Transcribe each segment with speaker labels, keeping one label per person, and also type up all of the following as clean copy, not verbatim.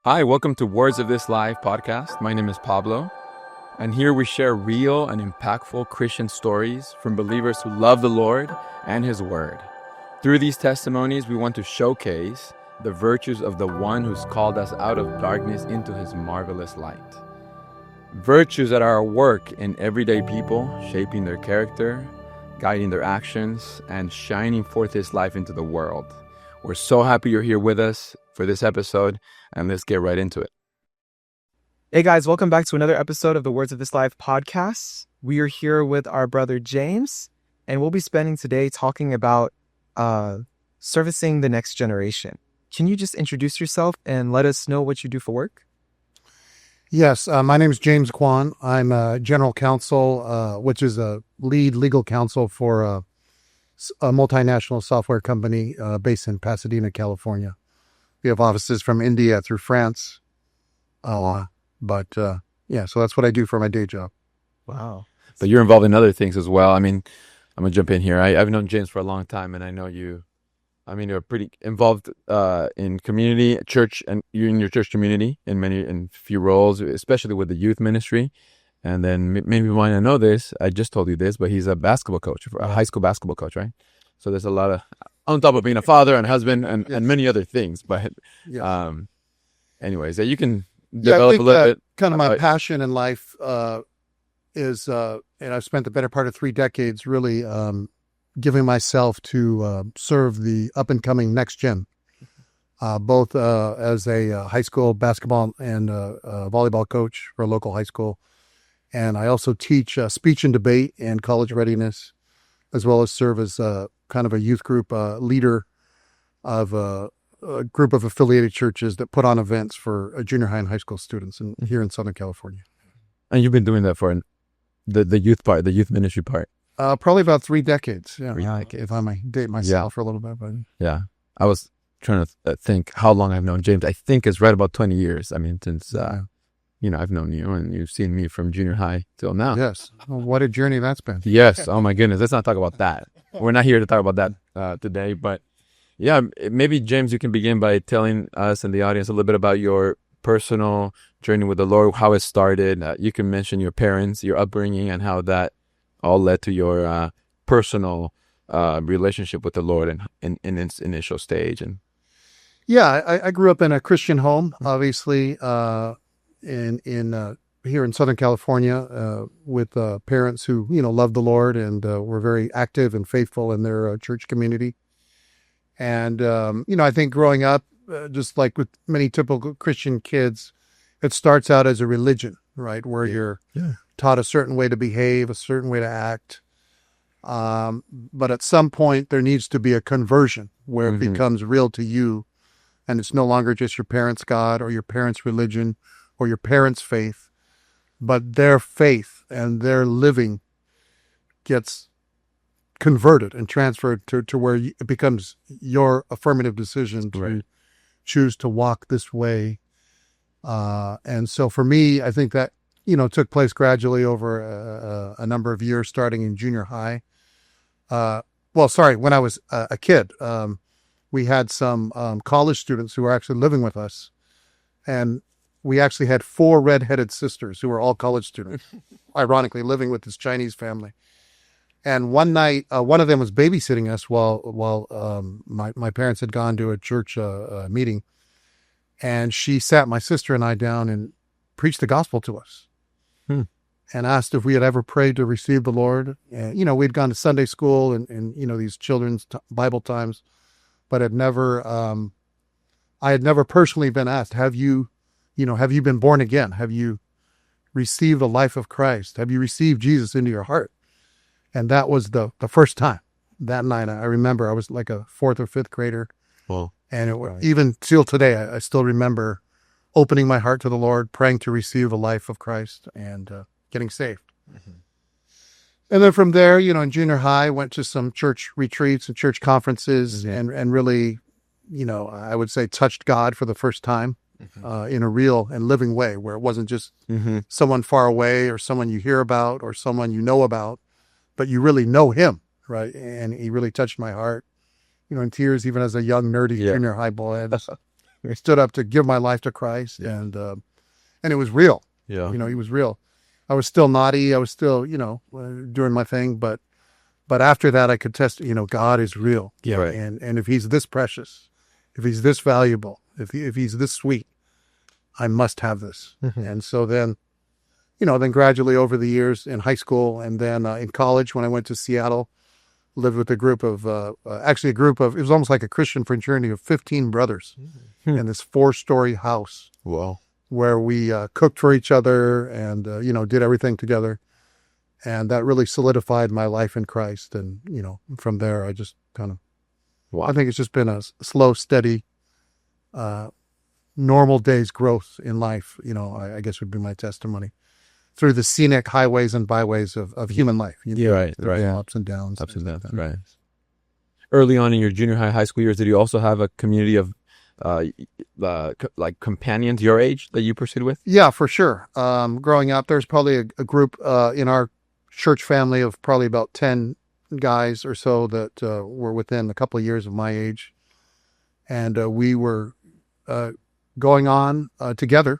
Speaker 1: Hi, welcome to Words of This Life podcast. My name is Pablo, and here we share real and impactful Christian stories from believers who love the Lord and His Word. Through these testimonies, we want to showcase the virtues of the one who's called us out of darkness into His marvelous light. Virtues that are at work in everyday people, shaping their character, guiding their actions, and shining forth His life into the world. We're so happy you're here with us for this episode, and let's get right into it.
Speaker 2: Hey guys, welcome back to another episode of the Words of This Life podcast. We are here with our brother James, and we'll be spending today talking about servicing the next generation. Can you just introduce yourself and let us know what you do for work?
Speaker 3: Yes, my name is James Kuan. I'm a general counsel, which is a lead legal counsel for a multinational software company based in Pasadena, California. We have offices from India through France. So that's what I do for my day job.
Speaker 2: Wow.
Speaker 1: But you're involved in other things as well. I mean, I'm going to jump in here. I've known James for a long time, and I know you're pretty involved in community, church, and you're in your church community in few roles, especially with the youth ministry. And then maybe you might not know this, I just told you this, but he's a basketball coach, a high school basketball coach, right? So there's a lot of, on top of being a father and husband and many other things. But anyways, you can develop a little bit.
Speaker 3: Kind of my passion in life is, and I've spent the better part of 3 decades really giving myself to serve the up-and-coming next gen, both as a high school basketball and volleyball coach for a local high school. And I also teach speech and debate and college readiness, as well as serve as kind of a youth group leader of a group of affiliated churches that put on events for junior high and high school students here in Southern California.
Speaker 1: And you've been doing that for the youth part, the youth ministry part?
Speaker 3: Probably about 3 decades. Yeah,
Speaker 1: 3 decades.
Speaker 3: If I may date myself for a little bit. But
Speaker 1: yeah, I was trying to think how long I've known James. I think it's right about 20 years. I mean, since I've known you and you've seen me from junior high till now.
Speaker 3: Yes. Well, what a journey that's been.
Speaker 1: Yes. Oh my goodness. Let's not talk about that. We're not here to talk about that today. But yeah, maybe James, you can begin by telling us and the audience a little bit about your personal journey with the Lord, how it started. You can mention your parents, your upbringing, and how that all led to your personal relationship with the Lord in its initial stage. And
Speaker 3: I grew up in a Christian home, obviously, in here in Southern California, with parents who loved the Lord and were very active and faithful in their church community. And I think growing up, just like with many typical Christian kids, it starts out as a religion, right, where you're taught a certain way to behave, a certain way to act. But at some point, there needs to be a conversion where it becomes real to you, and it's no longer just your parents' God or your parents' religion or your parents' faith, but their faith and their living gets converted and transferred to where it becomes your affirmative decision to choose to walk this way. And so for me, I think that, took place gradually over a number of years, starting in junior high. When I was a kid, we had some college students who were actually living with us, and we actually had 4 redheaded sisters who were all college students, ironically living with this Chinese family. And one night, one of them was babysitting us while my parents had gone to a church meeting, and she sat my sister and I down and preached the gospel to us. And asked if we had ever prayed to receive the Lord. And, we'd gone to Sunday school and these children's Bible times, but I had never personally been asked, have you been born again? Have you received the life of Christ? Have you received Jesus into your heart? And that was the first time. That night, I remember I was like a 4th or 5th grader.
Speaker 1: Well,
Speaker 3: and even till today, I still remember opening my heart to the Lord, praying to receive the life of Christ and getting saved. And then from there, in junior high, I went to some church retreats and church conferences and really, I would say touched God for the first time in a real and living way, where it wasn't just someone far away or someone you hear about or someone you know about, but you really know him, right? And he really touched my heart, in tears, even as a young, nerdy junior high boy. stood up to give my life to Christ, and it was real.
Speaker 1: Yeah.
Speaker 3: He was real. I was still naughty. I was still, doing my thing, but after that, I could test. God is real.
Speaker 1: Yeah. Right.
Speaker 3: And if He's this precious, if He's this valuable, if He's this sweet, I must have this. And so then, then gradually over the years in high school, and then in college when I went to Seattle, lived with a group of, it was almost like a Christian fraternity of 15 brothers in this 4-story house.
Speaker 1: Wow.
Speaker 3: Where we cooked for each other and, did everything together. And that really solidified my life in Christ. And, from there, I just kind of, I think it's just been a slow, steady, normal day's growth in life, I guess would be my testimony. Through the scenic highways and byways of human life.
Speaker 1: Right.
Speaker 3: Ups and downs.
Speaker 1: Right. Early on in your junior high school years, did you also have a community of like companions your age that you pursued with?
Speaker 3: Yeah, for sure. Growing up, there's probably a group in our church family of probably about 10 guys or so that were within a couple of years of my age. And we were going on together.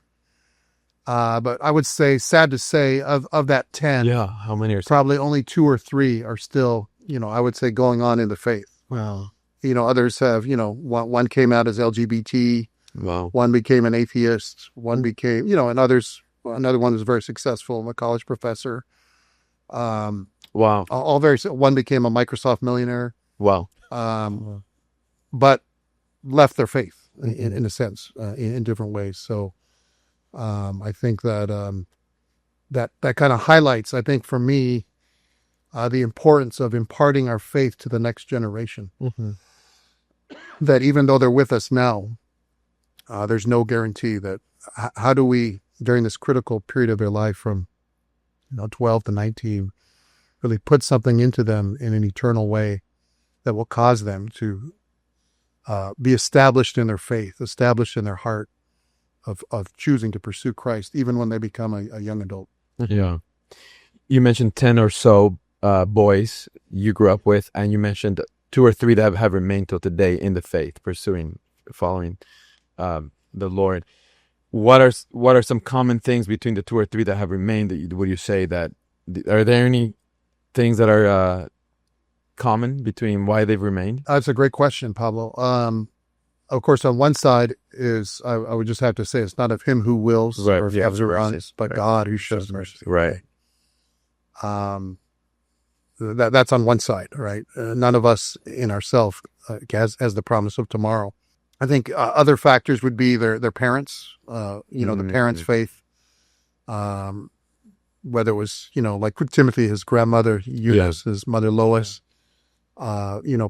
Speaker 3: But I would say, sad to say, of that 10,
Speaker 1: how many are
Speaker 3: probably only 2 or 3 are still, I would say, going on in the faith.
Speaker 1: Wow.
Speaker 3: Others have, one came out as LGBT.
Speaker 1: Wow.
Speaker 3: One became an atheist. One became, and another one was very successful, a college professor.
Speaker 1: Wow.
Speaker 3: One became a Microsoft millionaire.
Speaker 1: Wow.
Speaker 3: But left their faith in a sense, in different ways. So, I think that, that kind of highlights, I think for me, the importance of imparting our faith to the next generation. That even though they're with us now, there's no guarantee that how do we, during this critical period of their life from 12 to 19, really put something into them in an eternal way that will cause them to be established in their faith, established in their heart of choosing to pursue Christ, even when they become a young adult.
Speaker 1: Yeah. You mentioned 10 or so boys you grew up with, and you mentioned 2 or 3 that have remained till today in the faith, following the Lord. What are some common things between the 2 or 3 that have remained? Would you say that are there any things that are common between why they've remained?
Speaker 3: That's a great question, Pablo. Of course, on one side is I would just have to say it's not of him who wills or of who runs, but God who shows mercy.
Speaker 1: Right.
Speaker 3: That's on one side, right? None of us in ourselves has the promise of tomorrow. I think other factors would be their parents, the parents' faith, whether it was, like with Timothy, his grandmother Eunice, his mother Lois,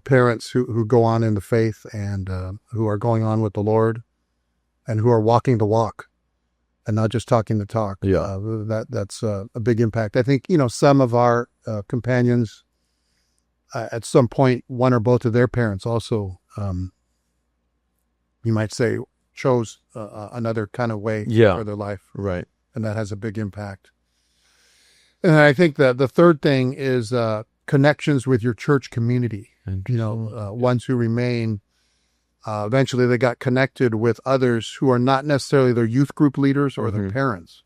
Speaker 3: parents who go on in the faith and who are going on with the Lord and who are walking the walk and not just talking the talk.
Speaker 1: Yeah.
Speaker 3: That's a big impact. I think, some of our companions, at some point, one or both of their parents also, you might say, chose another kind of way for their life.
Speaker 1: Right.
Speaker 3: And that has a big impact. And I think that the third thing is connections with your church community. Ones who remain, eventually they got connected with others who are not necessarily their youth group leaders or their parents,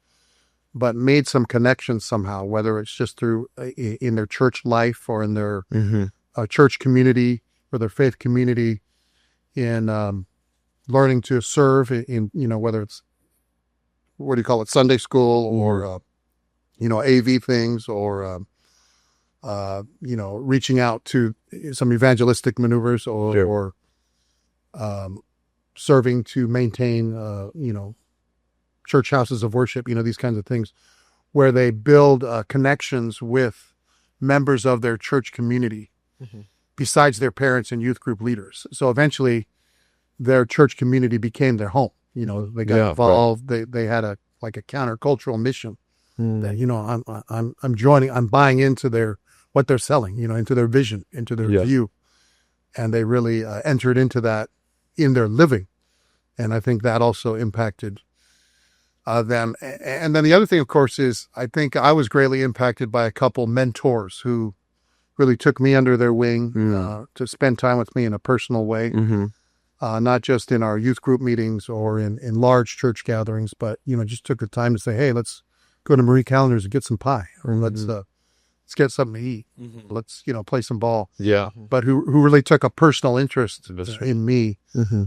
Speaker 3: but made some connections somehow, whether it's just through in their church life or in their church community or their faith community, in learning to serve in, whether it's, what do you call it, Sunday school or, AV things or, reaching out to some evangelistic maneuvers or serving to maintain, church houses of worship, these kinds of things, where they build connections with members of their church community besides their parents and youth group leaders. So eventually their church community became their home. They got involved. Right. They had a countercultural mission that, I'm buying into what they're selling, into their vision, into their view. And they really entered into that in their living. And I think that also impacted them. And then the other thing, of course, is I think I was greatly impacted by a couple mentors who really took me under their wing to spend time with me in a personal way. not just in our youth group meetings or in large church gatherings, but, just took the time to say, hey, let's go to Marie Callender's and get some pie, or let's get something to eat. Let's, play some ball.
Speaker 1: Yeah.
Speaker 3: But who really took a personal interest in me,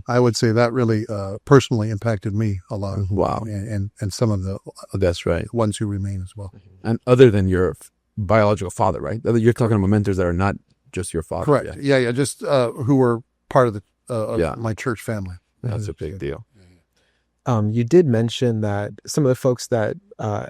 Speaker 3: I would say that really personally impacted me a lot.
Speaker 1: Wow.
Speaker 3: And some of the
Speaker 1: That's right.
Speaker 3: ones who remain as well.
Speaker 1: And other than your biological father, right? You're talking about mentors that are not just your father.
Speaker 3: Correct. Yeah. Just who were part of the
Speaker 1: Yeah.
Speaker 3: my church family.
Speaker 1: That's a big deal.
Speaker 2: You did mention that some of the folks that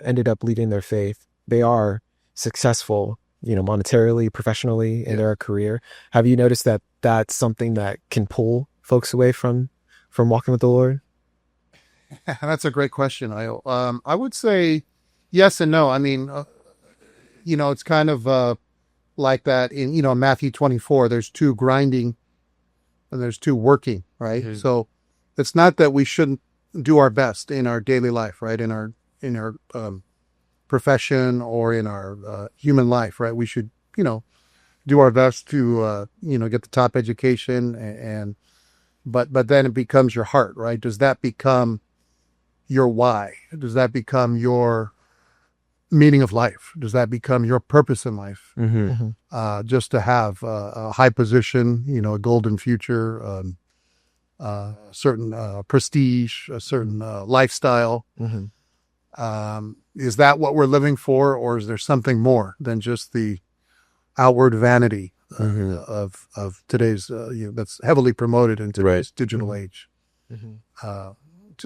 Speaker 2: ended up leading their faith, they are successful, monetarily, professionally in their career. Have you noticed that that's something that can pull folks away from walking with the Lord?
Speaker 3: That's a great question. I would say yes and no. I mean, it's kind of like that in Matthew 24. There's two grinding and there's two working, right?
Speaker 1: Mm-hmm.
Speaker 3: So it's not that we shouldn't do our best in our daily life, right? In our profession or in our human life, right? We should, do our best to, get the top education but then it becomes your heart, right? Does that become your why? Does that become your meaning of life? Does that become your purpose in life? Just to have a high position, a golden future, certain prestige, a certain lifestyle. Is that what we're living for, or is there something more than just the outward vanity of today's that's heavily promoted in today's digital age?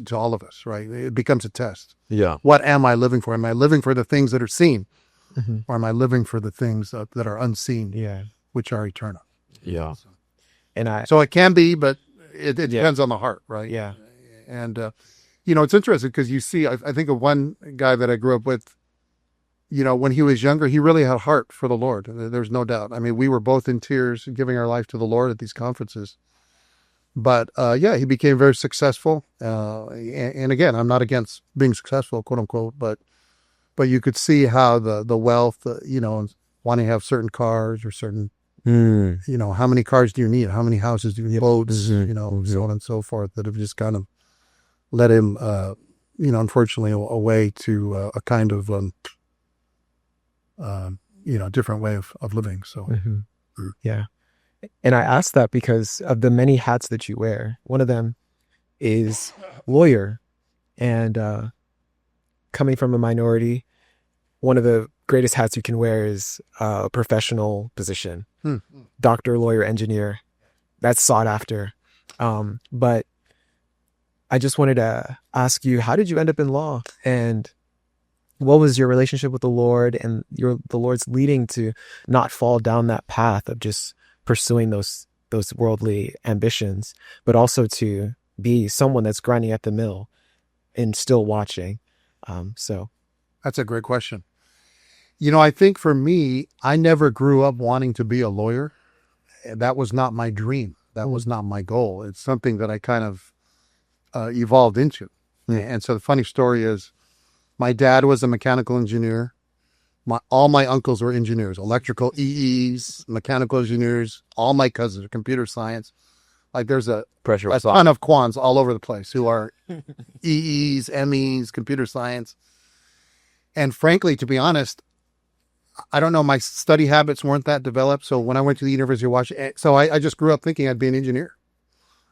Speaker 3: To all of us, right? It becomes a test.
Speaker 1: Yeah.
Speaker 3: What am I living for? Am I living for the things that are seen, or am I living for the things that are unseen, which are eternal?
Speaker 1: Yeah.
Speaker 3: So it can be, but it depends on the heart, right?
Speaker 2: Yeah.
Speaker 3: And it's interesting because you see, I think of one guy that I grew up with. When he was younger, he really had a heart for the Lord. There's no doubt. I mean, we were both in tears, giving our life to the Lord at these conferences. But he became very successful. And again, I'm not against being successful, quote unquote, but you could see how the wealth, wanting to have certain cars or certain, how many cars do you need? How many houses do you need? Boats, so on and so forth, that have just kind of led him, unfortunately, away to a kind of, different way of living. So,
Speaker 2: Yeah. And I ask that because of the many hats that you wear. One of them is lawyer. And coming from a minority, one of the greatest hats you can wear is a professional position. Doctor, lawyer, engineer. That's sought after. But I just wanted to ask you, how did you end up in law? And what was your relationship with the Lord and the Lord's leading to not fall down that path of just pursuing those worldly ambitions, but also to be someone that's grinding at the mill and still watching. So
Speaker 3: that's a great question. I think for me, I never grew up wanting to be a lawyer. That was not my dream. That was not my goal. It's something that I kind of evolved into. And so the funny story is, my dad was a mechanical engineer. All my uncles were engineers, electrical EEs, mechanical engineers. All my cousins are computer science. Like there's a ton of Kwans all over the place who are EEs, MEs, computer science. And frankly, to be honest, I don't know, my study habits weren't that developed. So when I went to the University of Washington, so I just grew up thinking I'd be an engineer.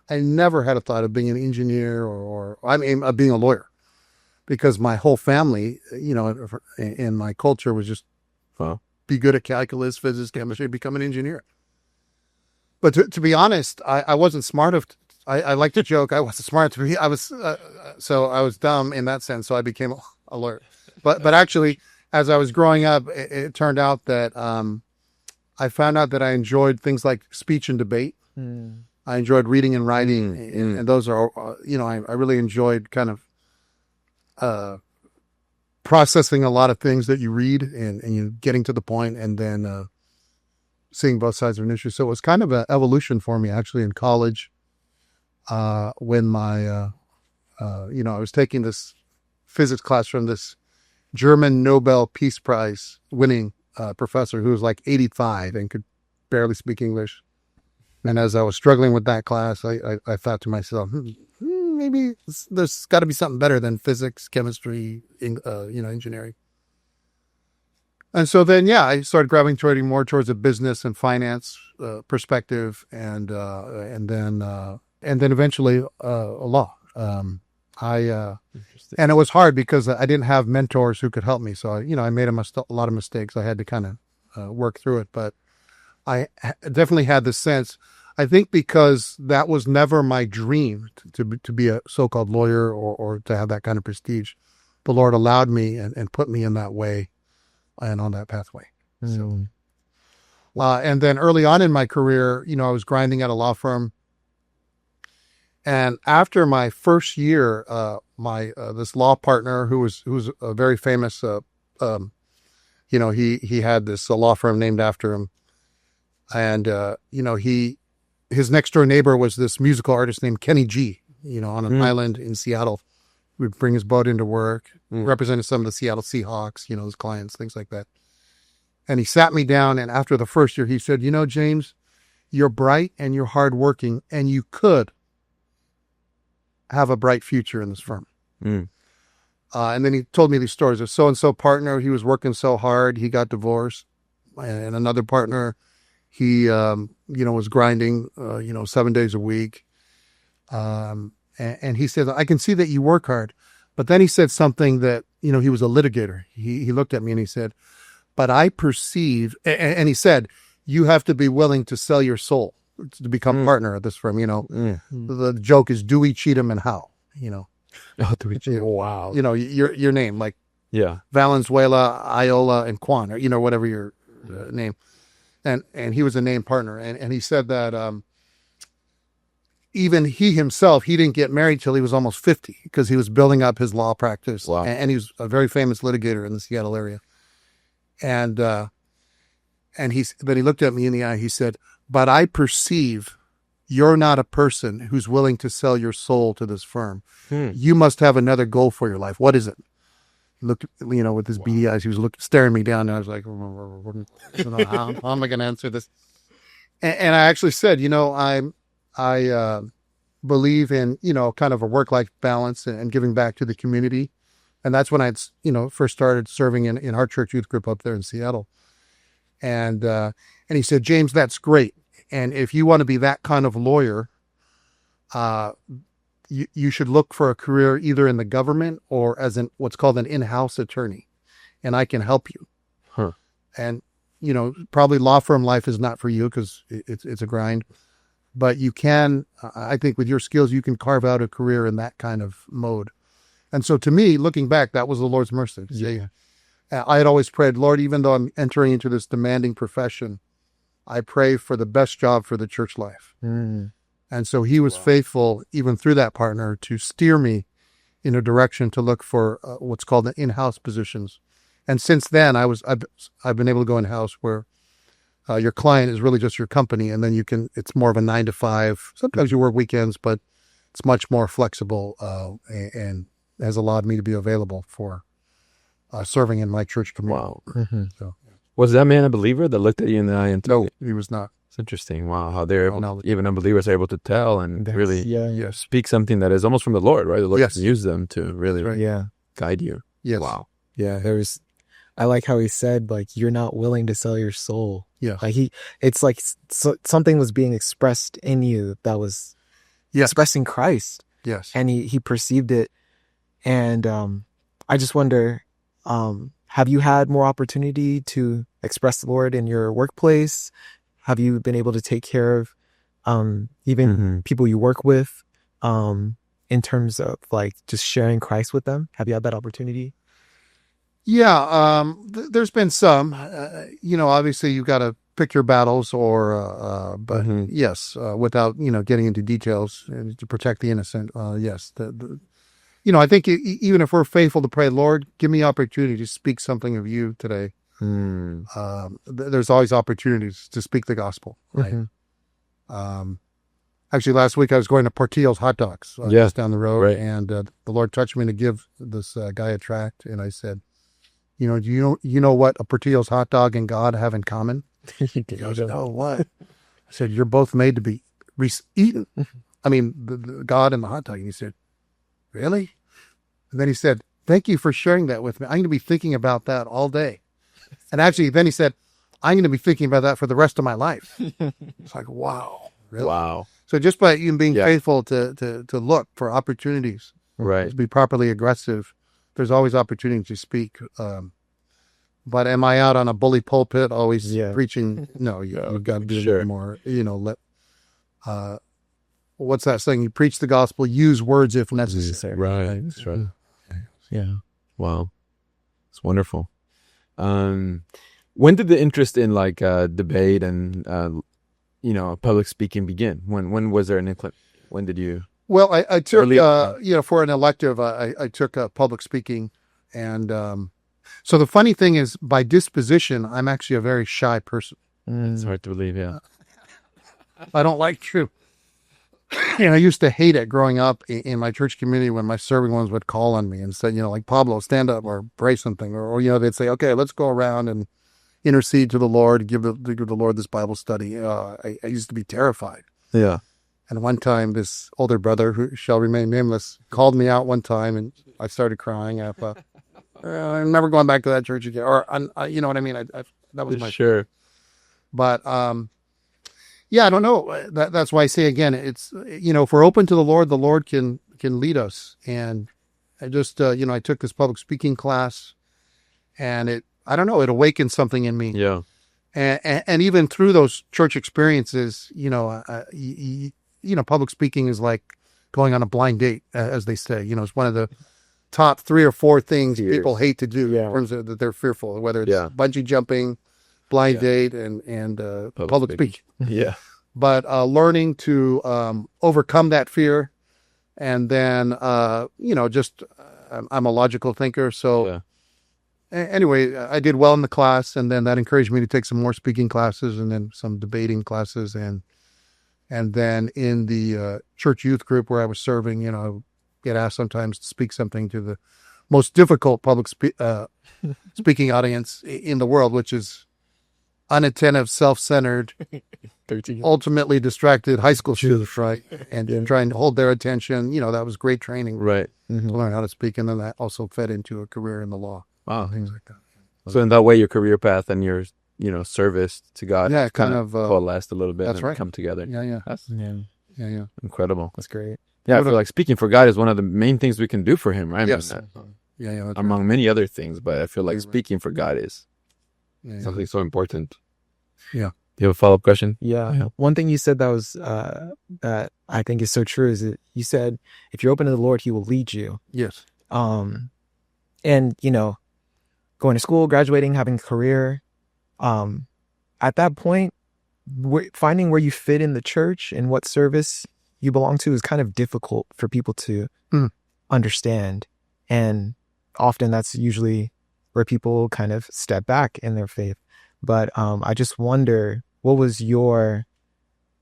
Speaker 3: I never had a thought of being an engineer or of being a lawyer. Because my whole family, in my culture was just be good at calculus, physics, chemistry, become an engineer. But to be honest, I wasn't smart enough. I like to joke. I wasn't smart to be. So I was dumb in that sense. So I became a lawyer. But actually, as I was growing up, it turned out that I found out that I enjoyed things like speech and debate. I enjoyed reading and writing, and those are, I really enjoyed kind of processing a lot of things that you read and you getting to the point and then seeing both sides of an issue. So it was kind of an evolution for me actually in college when my, I was taking this physics class from this German Nobel Peace Prize winning professor who was like 85 and could barely speak English. And as I was struggling with that class, I thought to myself, maybe there's got to be something better than physics, chemistry, engineering. And so then, I started gravitating more towards a business and finance perspective, and then eventually law. And it was hard because I didn't have mentors who could help me. So I made a lot of mistakes. I had to kind of work through it, but I definitely had the sense. I think because that was never my dream to be a so-called lawyer or to have that kind of prestige. The Lord allowed me and put me in that way and on that pathway. So, and then early on in my career, I was grinding at a law firm. And after my first year, my this law partner who was a very famous, he had this law firm named after him, and his next door neighbor was this musical artist named Kenny G. On an island in Seattle. He would bring his boat into work, represented some of the Seattle Seahawks, his clients, things like that. And he sat me down, and after the first year, he said, James, you're bright and you're hardworking, and you could have a bright future in this firm. And then he told me these stories of so-and-so partner. He was working so hard. He got divorced. And another partner, he, was grinding, 7 days a week. And he said, I can see that you work hard. But then he said something that, he was a litigator. He looked at me and he said, but I perceive, and he said, you have to be willing to sell your soul to become partner at this firm. The joke is, do we cheat him and how?
Speaker 1: Oh, do we cheat? Wow.
Speaker 3: Your name, like Valenzuela, Iola, and Kuan, or whatever your name. And he was a named partner. And he said that even he himself, he didn't get married till he was almost 50 because he was building up his law practice.
Speaker 1: Wow.
Speaker 3: And he was a very famous litigator in the Seattle area. And he looked at me in the eye. He said, but I perceive you're not a person who's willing to sell your soul to this firm. You must have another goal for your life. What is it? He looked, with his beady eyes. He was staring me down. And I was like, how am I going to answer this? And I actually said, I believe in, kind of a work-life balance and giving back to the community. And that's when I, first started serving in our church youth group up there in Seattle. And he said, James, that's great. And if you want to be that kind of lawyer, you should look for a career either in the government or as what's called an in-house attorney. And I can help you.
Speaker 1: Huh.
Speaker 3: And, probably law firm life is not for you because it's a grind. But you can, I think with your skills, you can carve out a career in that kind of mode. And so to me, looking back, that was the Lord's mercy.
Speaker 1: Yeah.
Speaker 3: I had always prayed, Lord, even though I'm entering into this demanding profession, I pray for the best job for the church life. And so he was faithful, even through that partner, to steer me in a direction to look for what's called the in-house positions. And since then, I've been able to go in-house where your client is really just your company, and then it's more of a 9 to 5. Sometimes you work weekends, but it's much more flexible and has allowed me to be available for serving in my church community.
Speaker 1: Wow.
Speaker 3: So,
Speaker 1: Was that man a believer that looked at you in the eye? And
Speaker 3: no, he was not.
Speaker 1: It's interesting. Wow. How they're able, even unbelievers are able to tell and really speak something that is almost from the Lord, right? The Lord can use them to really guide you.
Speaker 3: Yes.
Speaker 1: Wow.
Speaker 2: Yeah. I like how he said, like, you're not willing to sell your soul.
Speaker 3: Yeah.
Speaker 2: Like it's like something was being expressed in you that was expressing Christ.
Speaker 3: Yes.
Speaker 2: And he perceived it. And I just wonder, have you had more opportunity to express the Lord in your workplace? Have you been able to take care of even people you work with in terms of like just sharing Christ with them? Have you had that opportunity?
Speaker 3: Yeah, there's been some. Obviously you've got to pick your battles, but yes, without getting into details to protect the innocent. Yes, I think even if we're faithful to pray, Lord, give me opportunity to speak something of you today. There's always opportunities to speak the gospel. Right? Actually, last week I was going to Portillo's Hot Dogs just down the road, and the Lord touched me to give this guy a tract, and I said, do you know what a Portillo's hot dog and God have in common? He goes, no, what? I said, you're both made to be eaten. I mean, the God and the hot dog. And he said, really? And then he said, thank you for sharing that with me. I'm going to be thinking about that all day. And actually, then he said, I'm going to be thinking about that for the rest of my life. It's like, wow. Really?
Speaker 1: Wow.
Speaker 3: So just by even being
Speaker 1: Yeah.
Speaker 3: faithful to look for opportunities,
Speaker 1: Right.
Speaker 3: to be properly aggressive, there's always opportunity to speak. But am I out on a bully pulpit always preaching? No, you've got to do more, what's that saying? You preach the gospel, use words if necessary.
Speaker 1: Right. That's right.
Speaker 2: Yeah.
Speaker 1: Wow. It's wonderful. When did the interest in like debate and public speaking begin? When was there an incline? When did you?
Speaker 3: Well, I took
Speaker 1: Early-
Speaker 3: for an elective, I took public speaking, and so the funny thing is, by disposition, I'm actually a very shy person.
Speaker 1: It's hard to believe. Yeah.
Speaker 3: I don't like to. I used to hate it growing up in my church community when my serving ones would call on me and say, like, Pablo, stand up or pray something. Or they'd say, okay, let's go around and intercede to the Lord, give the Lord this Bible study. I used to be terrified.
Speaker 1: Yeah.
Speaker 3: And one time, this older brother, who shall remain nameless, called me out one time, and I started crying. I'm never going back to that church again. Or, you know what I mean? That was my...
Speaker 1: Sure.
Speaker 3: But... yeah, I don't know. That's why I say again, it's, if we're open to the Lord can lead us. And I just, I took this public speaking class, and it awakened something in me.
Speaker 1: Yeah.
Speaker 3: And even through those church experiences, public speaking is like going on a blind date, as they say. It's one of the top 3 or 4 things people hate to do in terms of that they're fearful, whether it's bungee jumping, blind date, and public speaking.
Speaker 1: Yeah.
Speaker 3: But learning to overcome that fear, and then just I'm a logical thinker, so anyway, I did well in the class, and then that encouraged me to take some more speaking classes, and then some debating classes, and then in the church youth group where I was serving, I would get asked sometimes to speak something to the most difficult public speaking audience in the world, which is unattentive, self-centered, ultimately distracted high school students, right? And trying to hold their attention. That was great training,
Speaker 1: Right.
Speaker 3: to learn how to speak. And then that also fed into a career in the law.
Speaker 1: Wow.
Speaker 3: Things like that.
Speaker 1: So in that way, your career path and your, service to God
Speaker 3: kind of
Speaker 1: coalesced a little bit.
Speaker 3: That's
Speaker 1: and
Speaker 3: right.
Speaker 1: Come together.
Speaker 3: Yeah.
Speaker 1: That's
Speaker 3: Yeah.
Speaker 1: incredible.
Speaker 2: That's great.
Speaker 1: Yeah, I feel like speaking for God is one of the main things we can do for Him, right?
Speaker 3: Yes.
Speaker 1: I mean,
Speaker 3: Yeah.
Speaker 1: among many other things, but I feel like speaking for God is
Speaker 3: Yeah.
Speaker 1: something so important.
Speaker 3: Yeah.
Speaker 1: Do you have a follow-up question?
Speaker 2: Yeah. One thing you said that was that I think is so true is that you said if you're open to the Lord, He will lead you.
Speaker 3: Yes.
Speaker 2: And going to school, graduating, having a career, at that point, finding where you fit in the church and what service you belong to is kind of difficult for people to understand. And often that's usually where people kind of step back in their faith. But I just wonder, what was your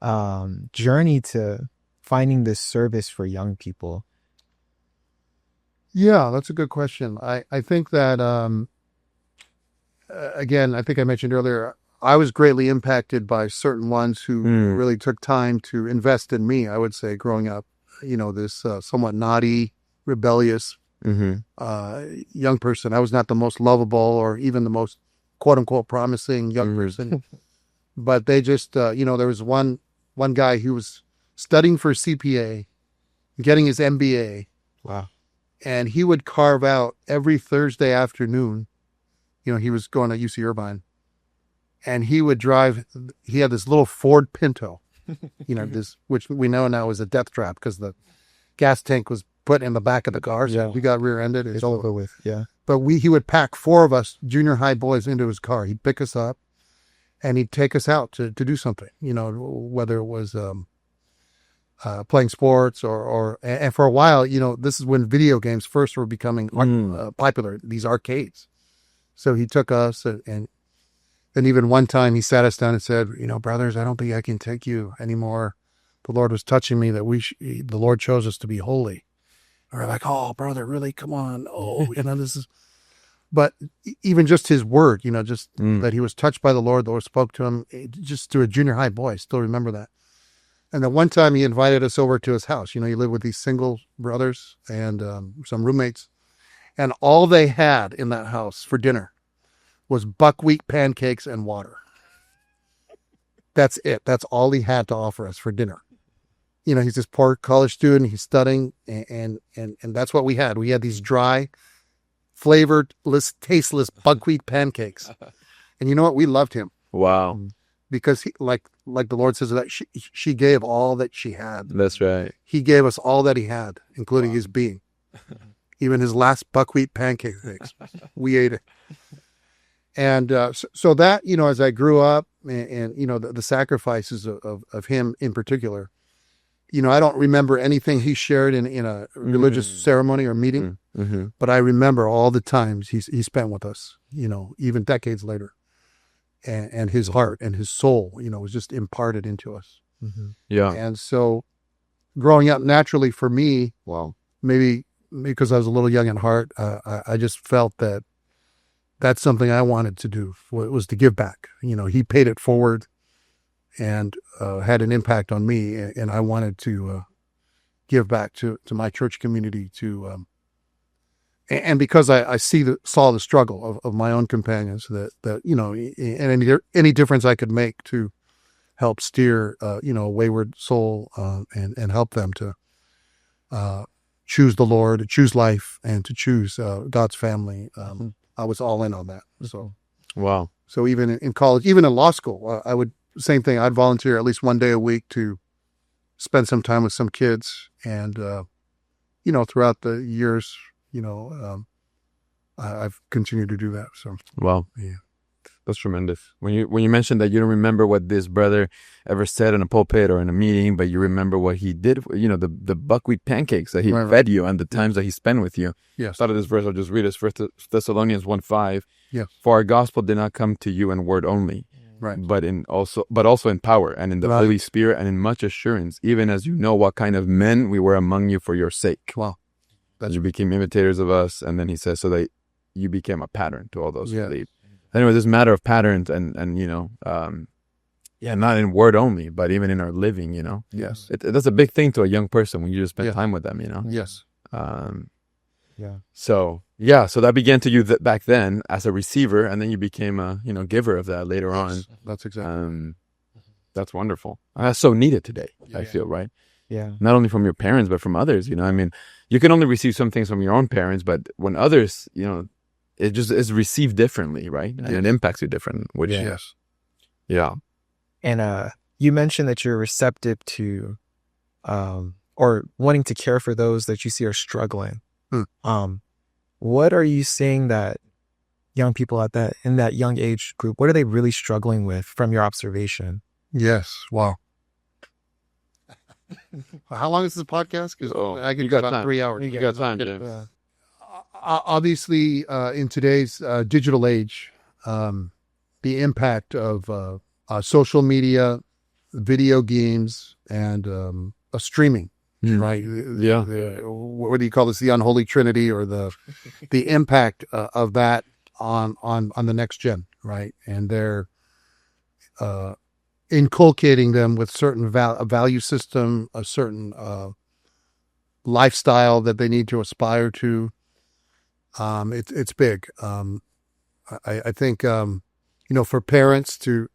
Speaker 2: journey to finding this service for young people?
Speaker 3: Yeah, that's a good question. I think that, again, I think I mentioned earlier, I was greatly impacted by certain ones who really took time to invest in me, I would say, growing up. This somewhat naughty, rebellious young person. I was not the most lovable or even the most quote-unquote promising young person. But they just, there was one guy who was studying for CPA, getting his MBA.
Speaker 2: Wow.
Speaker 3: And he would carve out every Thursday afternoon. He was going to UC Irvine. And he would drive, he had this little Ford Pinto, this, which we know now is a death trap because the gas tank was put in the back of the car. So we got rear-ended.
Speaker 2: It's over with. Yeah.
Speaker 3: But he would pack 4 of us junior high boys into his car. He'd pick us up and he'd take us out to do something, whether it was playing sports and for a while, this is when video games first were becoming popular, these arcades. So he took us and even one time he sat us down and said, brothers, I don't think I can take you anymore. The Lord was touching me that the Lord chose us to be holy. And we're like, oh, brother, really? Come on. Oh, this is, but even just his word, just
Speaker 1: Mm.
Speaker 3: that he was touched by the Lord spoke to him, just to a junior high boy. I still remember that. And then one time he invited us over to his house. He lived with these single brothers and some roommates. And all they had in that house for dinner was buckwheat pancakes and water. That's it. That's all he had to offer us for dinner. He's this poor college student. He's studying, and that's what we had. We had these dry, flavorless, tasteless buckwheat pancakes. And you know what? We loved him
Speaker 1: Wow.
Speaker 3: because he, like the Lord says that she gave all that she had.
Speaker 1: That's right.
Speaker 3: He gave us all that he had, including his being. Even his last buckwheat pancakes, we ate it. And so that, as I grew up and the sacrifices of him in particular, I don't remember anything he shared in a religious ceremony or meeting, but I remember all the times he spent with us, even decades later. And his heart and his soul, was just imparted into us.
Speaker 1: Yeah.
Speaker 3: And so growing up naturally for me,
Speaker 1: Wow.
Speaker 3: maybe because I was a little young in heart, I just felt that that's something I wanted to do, was to give back. He paid it forward and had an impact on me. And I wanted to give back to my church community and because I saw the struggle of my own companions that and any difference I could make to help steer, a wayward soul and help them to choose the Lord, to choose life, and to choose God's family. I was all in on that.
Speaker 1: Wow.
Speaker 3: So even in college, even in law school, I would, same thing. I'd volunteer at least one day a week to spend some time with some kids. And, throughout the years, I've continued to do that. So,
Speaker 1: Wow.
Speaker 3: yeah.
Speaker 1: That's tremendous. When you mentioned that you don't remember what this brother ever said in a pulpit or in a meeting, but you remember what he did, the buckwheat pancakes that he fed you and the times that he spent with you.
Speaker 3: Yes.
Speaker 1: Thought of this verse, I'll just read it. 1 Thessalonians 1:5.
Speaker 3: Yes.
Speaker 1: For our gospel did not come to you in word only,
Speaker 3: Right.
Speaker 1: but also in power and in the
Speaker 3: Right.
Speaker 1: Holy Spirit and in much assurance, even as you know what kind of men we were among you for your sake.
Speaker 3: Wow.
Speaker 1: You became imitators of us. And then he says, so that you became a pattern to all those who believe. Anyway, this matter of patterns and not in word only, but even in our living,
Speaker 3: Yes.
Speaker 1: That's a big thing to a young person when you just spend time with them,
Speaker 3: Yes.
Speaker 1: So that began to you back then as a receiver, and then you became a, giver of that later on.
Speaker 3: That's exactly.
Speaker 1: That's wonderful. That's so needed today, I feel, right?
Speaker 2: Yeah.
Speaker 1: Not only from your parents, but from others, you can only receive some things from your own parents, but when others, it just is received differently, right? And it impacts you different, which,
Speaker 3: Yes.
Speaker 1: Yeah.
Speaker 2: And you mentioned that you're receptive to or wanting to care for those that you see are struggling. What are you seeing that young people in that young age group, what are they really struggling with from your observation?
Speaker 3: Yes. Wow. How long is this podcast? Because I could
Speaker 1: got
Speaker 3: about
Speaker 1: time.
Speaker 3: 3 hours.
Speaker 1: You got time, James.
Speaker 3: Obviously, in today's digital age, the impact of social media, video games, and streaming, right?
Speaker 1: Yeah.
Speaker 3: What do you call this? The unholy trinity, or the impact of that on the next gen, right? And they're inculcating them with certain value system, a certain lifestyle that they need to aspire to. It's big. I think for parents to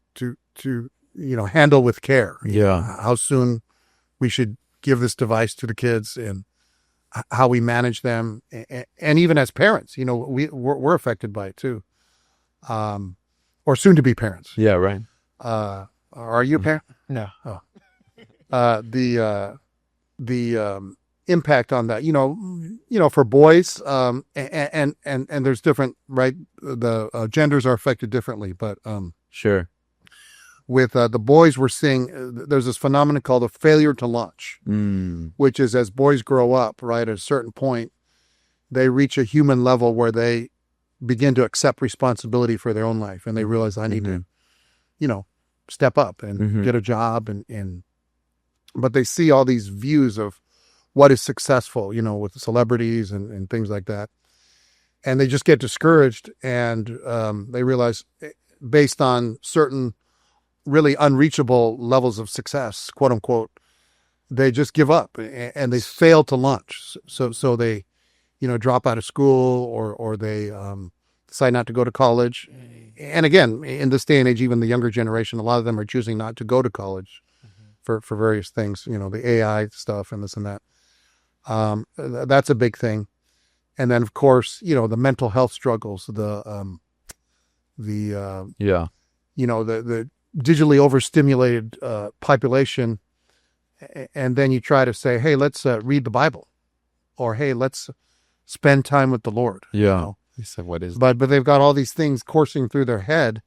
Speaker 3: handle with care. How soon we should give this device to the kids and how we manage them, and even as parents, we're affected by it too, or soon to be parents.
Speaker 1: Yeah, right.
Speaker 3: Are you a parent?
Speaker 2: No.
Speaker 3: Oh. The impact on that, for boys, and there's different, right? The genders are affected differently, but
Speaker 1: Sure.
Speaker 3: with the boys, we're seeing there's this phenomenon called a failure to launch, which is as boys grow up, right, at a certain point, they reach a human level where they begin to accept responsibility for their own life, and they realize I need to, step up and get a job, but they see all these views of what is successful, with celebrities and things like that. and they just get discouraged, and they realize, based on certain really unreachable levels of success, quote unquote, they just give up and they fail to launch. So they, drop out of school, or they decide not to go to college. And again, in this day and age, even the younger generation, a lot of them are choosing not to go to college for various things, the AI stuff and this and that. That's a big thing. And then, of course, the mental health struggles, the digitally overstimulated population. And then you try to say, hey, let's read the Bible, or hey, let's spend time with the Lord.
Speaker 1: Yeah. He said, what is
Speaker 3: but they've got all these things coursing through their head,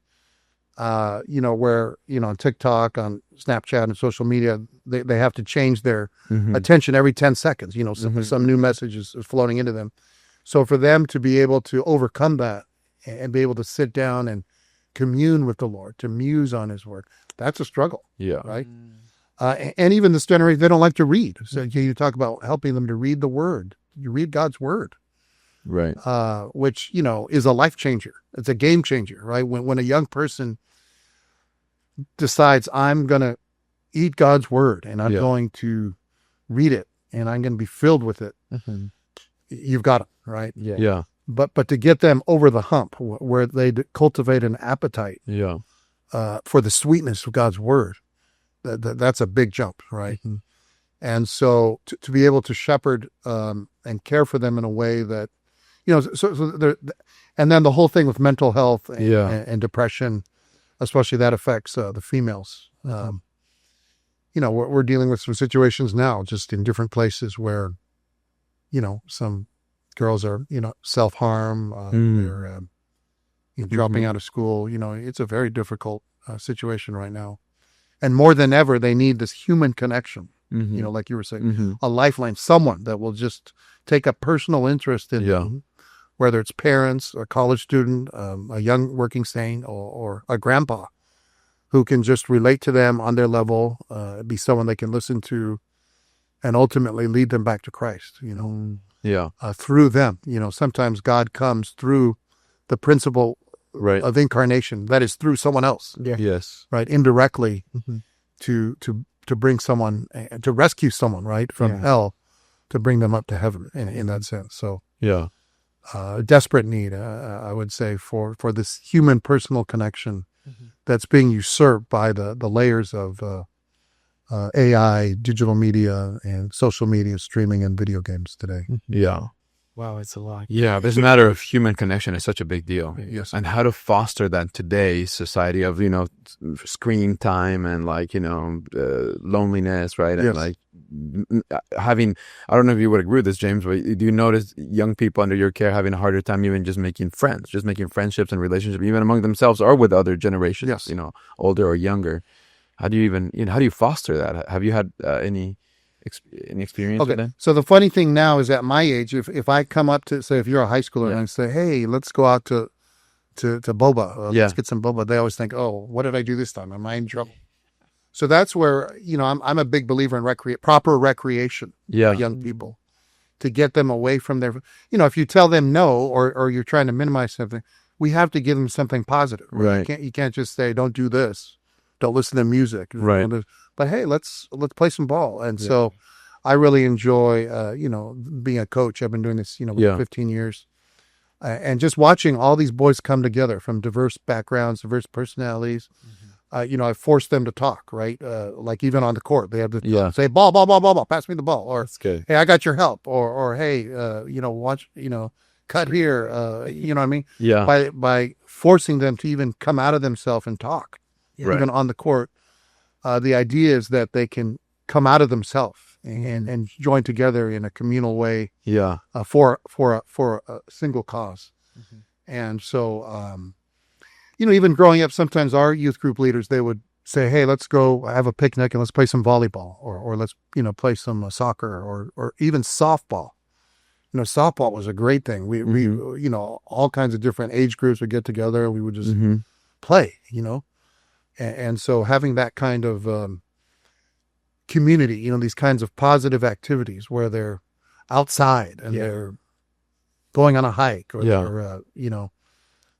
Speaker 3: where, on TikTok, on Snapchat and social media, they have to change their attention every 10 seconds. Some new message is floating into them. So for them to be able to overcome that and be able to sit down and commune with the Lord, to muse on his word, that's a struggle.
Speaker 1: Yeah.
Speaker 3: Right. And even this generation, they don't like to read. So you talk about helping them to read the word. You read God's word.
Speaker 1: Right.
Speaker 3: Which, is a life changer. It's a game changer, right? When a young person decides, I'm going to eat God's word and I'm going to read it and I'm going to be filled with it, you've got it, right?
Speaker 1: Yeah.
Speaker 3: But to get them over the hump where they cultivate an appetite for the sweetness of God's word, that's a big jump, right? And so to be able to shepherd and care for them in a way that, and then the whole thing with mental health and depression, especially that affects the females. We're dealing with some situations now, just in different places where, some girls are, self-harm, they're dropping out of school. It's a very difficult situation right now. And more than ever, they need this human connection, like you were saying, a lifeline, someone that will just take a personal interest in them, whether it's parents, a college student, a young working saint, or a grandpa who can just relate to them on their level, be someone they can listen to, and ultimately lead them back to Christ, through them. Sometimes God comes through the principle of incarnation, that is through someone else.
Speaker 1: Yes.
Speaker 3: Right. Indirectly to bring someone, to rescue someone, right, from hell, to bring them up to heaven in that sense. So desperate need, I would say, for this human personal connection that's being usurped by the layers of AI, digital media, and social media, streaming, and video games today.
Speaker 1: Yeah.
Speaker 2: Wow, it's a lot.
Speaker 1: Yeah, this matter of human connection is such a big deal.
Speaker 3: Yes.
Speaker 1: And how to foster that in today's society of, screen time and loneliness, right? And having, I don't know if you would agree with this, James, but do you notice young people under your care having a harder time even just making friends, just making friendships and relationships, even among themselves or with other generations, older or younger? How do you even, how do you foster that? Have you had any experience with that?
Speaker 3: So the funny thing now is, at my age, if I come up to, say, if you're a high schooler and I say, hey, let's go out to boba, let's get some boba, they always think, oh, what did I do this time? Am I in trouble? So that's where, I'm a big believer in proper recreation for young people, to get them away from their, if you tell them no, or you're trying to minimize something, we have to give them something positive.
Speaker 1: Right.
Speaker 3: You can't just say, don't do this, don't listen to music.
Speaker 1: Right.
Speaker 3: But hey, let's play some ball. And so I really enjoy, being a coach. I've been doing this, 15 years. And just watching all these boys come together from diverse backgrounds, diverse personalities. I force them to talk, right? Like even on the court, they have to say, ball, pass me the ball. Or, hey, I got your help. Or hey, watch, cut here. You know what I mean?
Speaker 1: Yeah.
Speaker 3: By forcing them to even come out of themselves and talk, even on the court. The idea is that they can come out of themselves and join together in a communal way. For a single cause. And so, even growing up, sometimes our youth group leaders, they would say, hey, let's go have a picnic and let's play some volleyball, or let's, play some soccer, or even softball. Softball was a great thing. We all kinds of different age groups would get together and we would just play, And so having that kind of community, these kinds of positive activities where they're outside and they're going on a hike or,
Speaker 1: Yeah.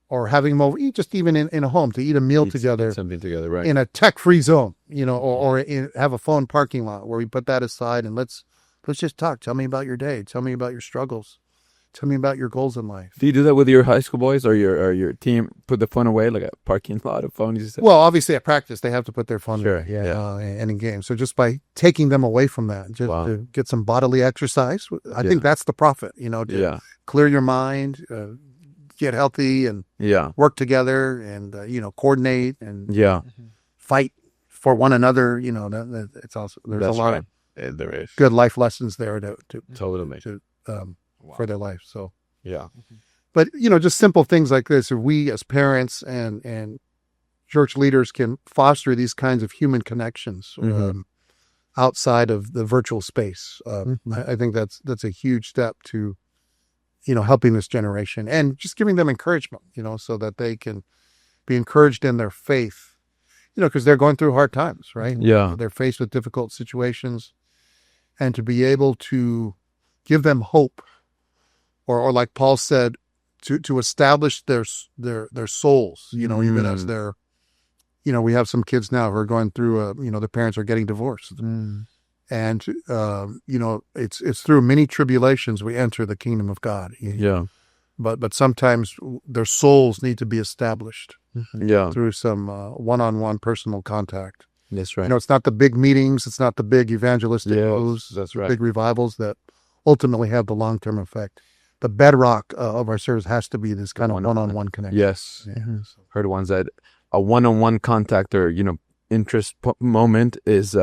Speaker 3: or having them over, just even in a home to eat a meal
Speaker 1: Eat
Speaker 3: together
Speaker 1: something together, right?
Speaker 3: in a tech-free zone, or have a phone parking lot where we put that aside and let's just talk. Tell me about your day. Tell me about your struggles. Tell me about your goals in life.
Speaker 1: Do you do that with your high school boys or your team? Put the phone away, like a parking lot of phones? You said?
Speaker 3: Well, obviously at practice they have to put their phone
Speaker 1: Sure,
Speaker 3: away,
Speaker 1: yeah.
Speaker 3: and in games. So just by taking them away from that, just
Speaker 1: Wow.
Speaker 3: to get some bodily exercise, I think that's the profit. To clear your mind, get healthy, and work together, and coordinate and fight for one another. It's also there's a lot of
Speaker 1: there is
Speaker 3: good life lessons there to
Speaker 1: totally
Speaker 3: for their life. So
Speaker 1: yeah.
Speaker 3: but just simple things like this, if we as parents and church leaders can foster these kinds of human connections outside of the virtual space, I think that's a huge step to helping this generation and just giving them encouragement, so that they can be encouraged in their faith, because they're going through hard times, right?
Speaker 1: Yeah.
Speaker 3: They're faced with difficult situations, and to be able to give them hope, or like Paul said, to establish their souls, even as they're, we have some kids now who are going through, their parents are getting divorced. And, it's through many tribulations we enter the kingdom of God.
Speaker 1: Yeah.
Speaker 3: But sometimes their souls need to be established through some one-on-one personal contact.
Speaker 1: That's right.
Speaker 3: It's not the big meetings. It's not the big evangelistic moves.
Speaker 1: That's right.
Speaker 3: Big revivals that ultimately have the long-term effect. The bedrock of our service has to be this kind of one-on-one connection.
Speaker 1: Yes.
Speaker 3: Yeah.
Speaker 1: Heard once that a one-on-one contact or, interest moment is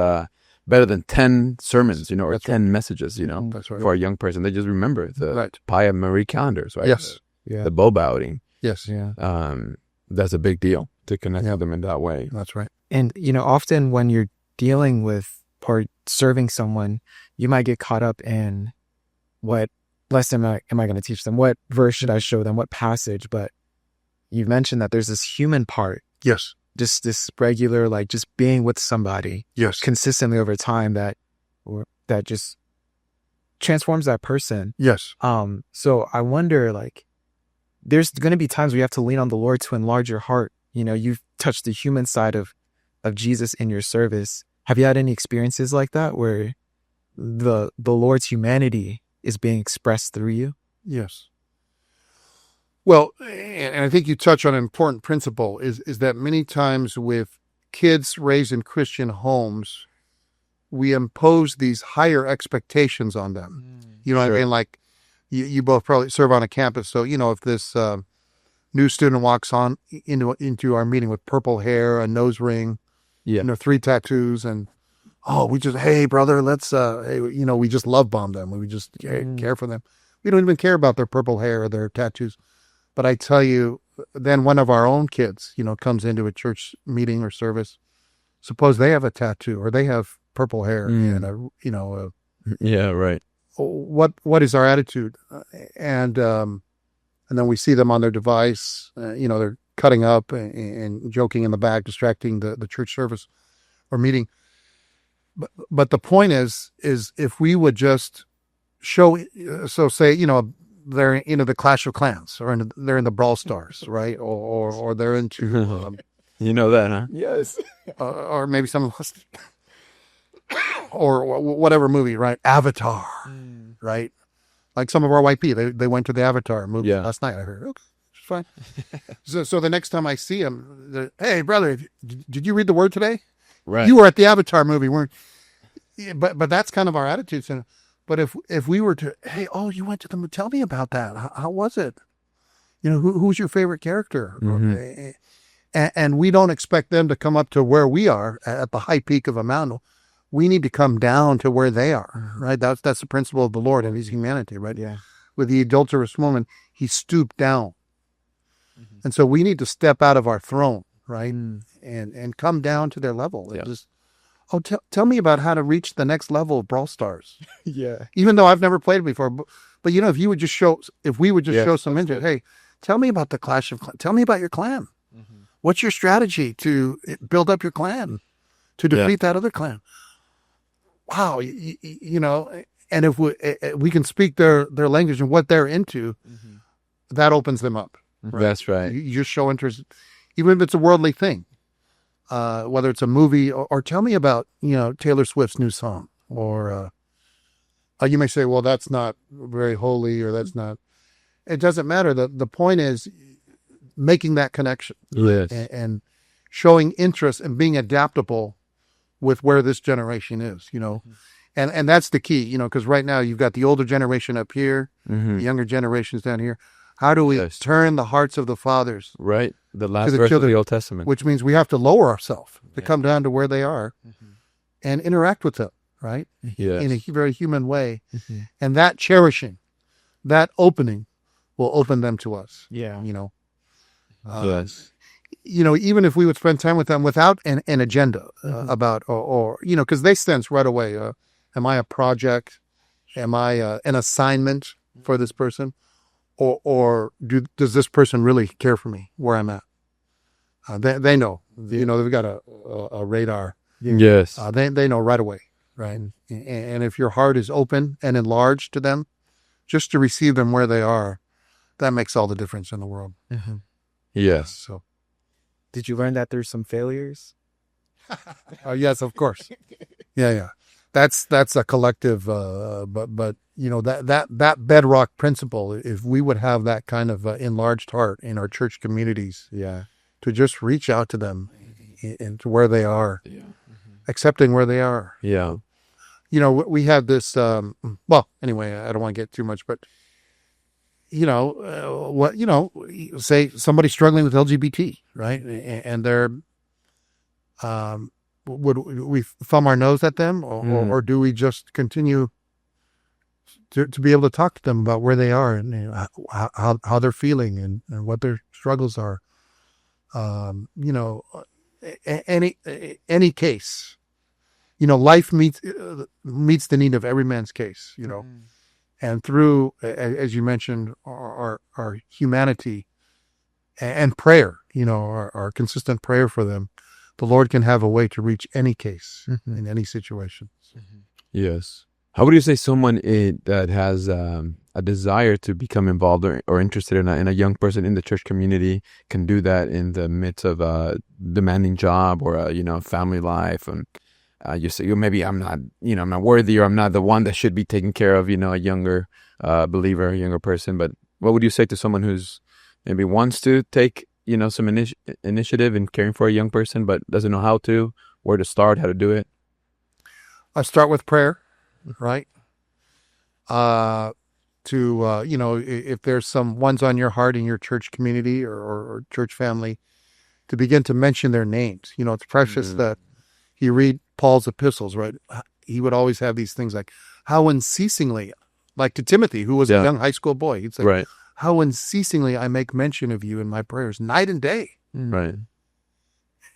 Speaker 1: better than 10 sermons, or
Speaker 3: That's
Speaker 1: 10 messages,
Speaker 3: That's right.
Speaker 1: for a young person. They just remember the Pia Marie calendars, right?
Speaker 3: Yes.
Speaker 1: The boba outing.
Speaker 3: Yes.
Speaker 2: Yeah.
Speaker 1: That's a big deal to connect with them in that way.
Speaker 3: That's right.
Speaker 2: And, often when you're dealing with or serving someone, you might get caught up in what lesson am I going to teach them? What verse should I show them? What passage? But you've mentioned that there's this human part.
Speaker 3: Yes.
Speaker 2: Just this regular, like just being with somebody
Speaker 3: Yes.
Speaker 2: consistently over time that just transforms that person.
Speaker 3: Yes.
Speaker 2: So I wonder, like, there's going to be times where you have to lean on the Lord to enlarge your heart. You've touched the human side of Jesus in your service. Have you had any experiences like that where the Lord's humanity is being expressed through you?
Speaker 3: Yes. Well, and I think you touch on an important principle is that many times with kids raised in Christian homes, we impose these higher expectations on them. What I mean? Like you both probably serve on a campus. So, if this new student walks on into our meeting with purple hair, a nose ring, 3 tattoos, and we just, hey brother, let's we just love bomb them. We just care for them. We don't even care about their purple hair or their tattoos. But I tell you, then one of our own kids, comes into a church meeting or service. Suppose they have a tattoo or they have purple hair and
Speaker 1: right.
Speaker 3: What is our attitude? And then we see them on their device. They're cutting up and joking in the back, distracting the church service or meeting. But the point is if we would just show, so say, they're into the Clash of Clans or they're in the Brawl Stars, right? Or they're into,
Speaker 1: that, huh?
Speaker 3: yes, or maybe some of us, or whatever movie, right? Avatar, right? Like some of our YP, they went to the Avatar movie last night. I heard, okay, it's fine. so the next time I see them, hey brother, did you read the Word today?
Speaker 1: Right.
Speaker 3: You were at the Avatar movie, weren't? But that's kind of our attitude. But if we were to, hey, you went to them, tell me about that. How was it? Who's your favorite character?
Speaker 1: Mm-hmm.
Speaker 3: And we don't expect them to come up to where we are at the high peak of a mountain. We need to come down to where they are, right? That's the principle of the Lord and His humanity, right?
Speaker 2: Yeah.
Speaker 3: With the adulterous woman, He stooped down. Mm-hmm. And so we need to step out of our throne, right? And come down to their level. And just, tell me about how to reach the next level of Brawl Stars.
Speaker 2: Yeah.
Speaker 3: Even though I've never played it before, but if we would just show some interest, hey, tell me about the Clash of Clans. Tell me about your clan. Mm-hmm. What's your strategy to build up your clan, to defeat that other clan? Wow, And if we can speak their language and what they're into, that opens them up.
Speaker 1: Right? That's right.
Speaker 3: You just show interest, even if it's a worldly thing, whether it's a movie or tell me about, Taylor Swift's new song, or you may say, well, that's not very holy, or that's not, it doesn't matter. The point is making that connection.
Speaker 1: Yes.
Speaker 3: And showing interest and being adaptable with where this generation is, and that's the key, because right now you've got the older generation up here, the younger generations down here. How do we turn the hearts of the fathers?
Speaker 1: Right. The last verse of the Old Testament.
Speaker 3: Which means we have to lower ourselves to come down to where they are and interact with them, right?
Speaker 1: Yes.
Speaker 3: In a very human way. And that cherishing, that opening will open them to us.
Speaker 2: Yeah.
Speaker 1: Yes.
Speaker 3: Even if we would spend time with them without an agenda about, or because they sense right away, am I a project? Am I an assignment for this person? Or does this person really care for me where I'm at? They know, they've got a radar.
Speaker 1: Yes.
Speaker 3: They know right away, right? And if your heart is open and enlarged to them, just to receive them where they are, that makes all the difference in the world.
Speaker 1: Yes.
Speaker 3: So,
Speaker 2: did you learn that there's some failures?
Speaker 3: yes, of course. Yeah. That's a collective, but that bedrock principle. If we would have that kind of enlarged heart in our church communities, to just reach out to them into where they are, accepting where they are.
Speaker 1: Yeah.
Speaker 3: We have this. Well, anyway, I don't want to get too much, but say somebody struggling with LGBT, right, and they're. Would we thumb our nose at them, or do we just continue to be able to talk to them about where they are and how they're feeling and what their struggles are? Any case, life meets the need of every man's case, and through, as you mentioned, our humanity and prayer, our consistent prayer for them. The Lord can have a way to reach any case in any situation.
Speaker 1: Yes. How would you say someone that has a desire to become involved or interested in a young person in the church community can do that in the midst of a demanding job or a family life? And you say, maybe I'm not worthy, or I'm not the one that should be taking care of, a younger believer, a younger person. But what would you say to someone who's maybe wants to take some initiative in caring for a young person, but doesn't know how to, where to start, how to do it?
Speaker 3: I start with prayer, right? If there's some ones on your heart in your church community or church family, to begin to mention their names. It's precious that you read Paul's epistles, right? He would always have these things like, how unceasingly, like to Timothy, who was a young high school boy, he'd say, right. How unceasingly I make mention of you in my prayers, night and day.
Speaker 1: Right.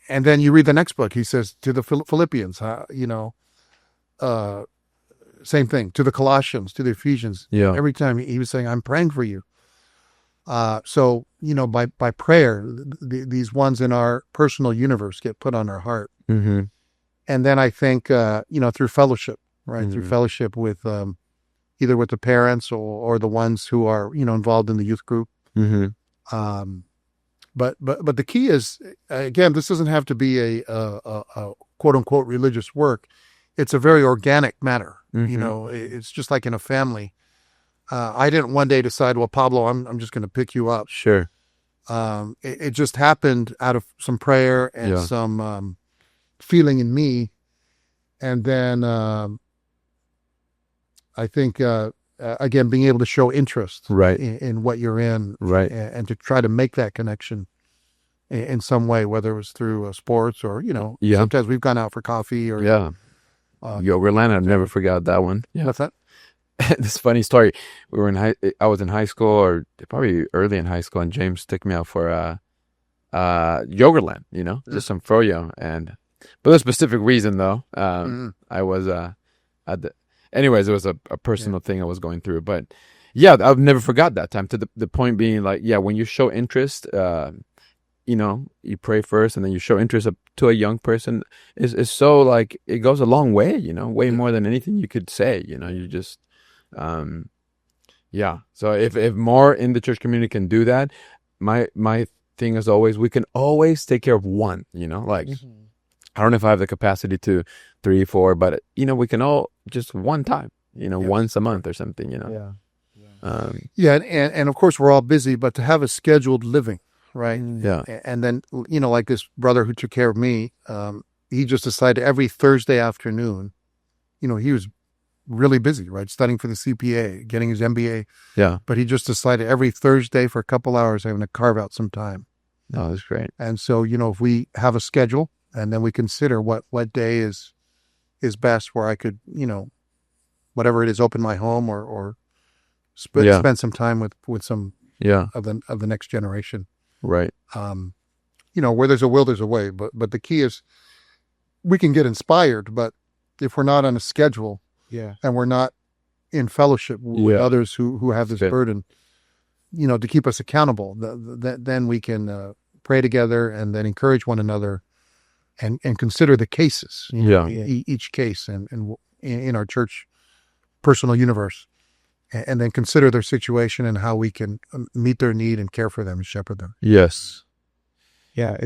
Speaker 3: And then you read the next book. He says to the Philippians, same thing. To the Colossians, to the Ephesians.
Speaker 1: Yeah.
Speaker 3: Every time he was saying, I'm praying for you. So, by prayer, these ones in our personal universe get put on our heart.
Speaker 1: Mm-hmm.
Speaker 3: And then I think, through fellowship, right? Mm-hmm. Through fellowship with either with the parents or the ones who are, involved in the youth group.
Speaker 1: Mm-hmm.
Speaker 3: But the key is, again, this doesn't have to be a quote unquote religious work. It's a very organic matter.
Speaker 1: Mm-hmm.
Speaker 3: It's just like in a family. I didn't one day decide, well, Pablo, I'm just going to pick you up.
Speaker 1: Sure.
Speaker 3: It just happened out of some prayer and some feeling in me. And then I think, again, being able to show interest
Speaker 1: right.
Speaker 3: in what you're in,
Speaker 1: right,
Speaker 3: and to try to make that connection in some way, whether it was through sports or, sometimes we've gone out for coffee or.
Speaker 1: Yeah. Yogurland, I've never forgot that one.
Speaker 3: Yeah. What's that?
Speaker 1: This funny story. I was in high school, or probably early in high school, and James took me out for Yogurland, just some froyo, but a specific reason though. I was anyways, it was a personal thing I was going through, but I've never forgot that time, to the point being like, when you show interest, you pray first and then you show interest to a young person is so like, it goes a long way, way more than anything you could say, you just, yeah. So if more in the church community can do that, my thing is always, we can always take care of one, like, I don't know if I have the capacity to 3, 4, but we can all just one time, once a month or something,
Speaker 2: Yeah.
Speaker 3: And of course we're all busy, but to have a scheduled living, right?
Speaker 1: Yeah.
Speaker 3: And then, like this brother who took care of me, he just decided every Thursday afternoon, he was really busy, right? Studying for the CPA, getting his MBA.
Speaker 1: Yeah.
Speaker 3: But he just decided every Thursday for a couple hours, having to carve out some time.
Speaker 1: Oh, that's great.
Speaker 3: And so, if we have a schedule and then we consider what day is best, where I could, whatever it is, open my home or spend some time with some of the next generation.
Speaker 1: Right.
Speaker 3: Where there's a will, there's a way. But the key is, we can get inspired, but if we're not on a schedule, and we're not in fellowship with others who have this burden, to keep us accountable, then we can pray together and then encourage one another and consider the cases, each case and in our church personal universe, and then consider their situation and how we can meet their need and care for them and shepherd them.
Speaker 1: Yes.
Speaker 2: Yeah.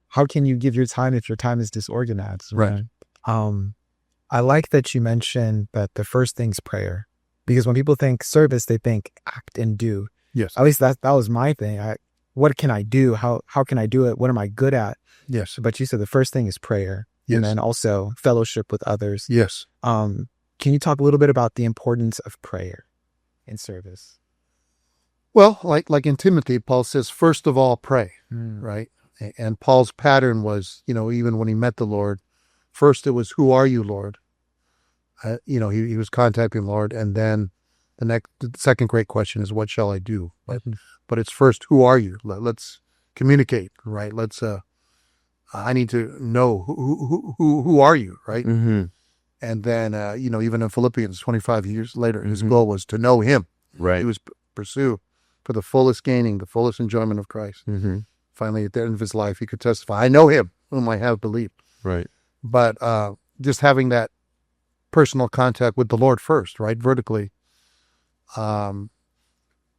Speaker 2: How can you give your time if your time is disorganized?
Speaker 3: Right.
Speaker 2: I like that you mentioned that the first thing's prayer, because when people think service, they think act and do.
Speaker 3: Yes.
Speaker 2: At least that was my thing. What can I do? How can I do it? What am I good at?
Speaker 3: Yes.
Speaker 2: But you said the first thing is prayer,
Speaker 3: Yes.
Speaker 2: and then also fellowship with others.
Speaker 3: Yes.
Speaker 2: Can you talk a little bit about the importance of prayer in service?
Speaker 3: Well, like in Timothy, Paul says, first of all, pray, right? And Paul's pattern was, even when he met the Lord, first it was, who are you, Lord? He was contacting the Lord, and then the second great question is, what shall I do? But it's first, who are you? Let's communicate, right? I need to know who are you, right?
Speaker 1: Mm-hmm.
Speaker 3: And then, even in Philippians, 25 years later, his goal was to know him.
Speaker 1: Right.
Speaker 3: He was pursue for the fullest gaining, the fullest enjoyment of Christ.
Speaker 1: Mm-hmm.
Speaker 3: Finally, at the end of his life, he could testify, I know him whom I have believed.
Speaker 1: Right.
Speaker 3: But just having that personal contact with the Lord first, right? Vertically,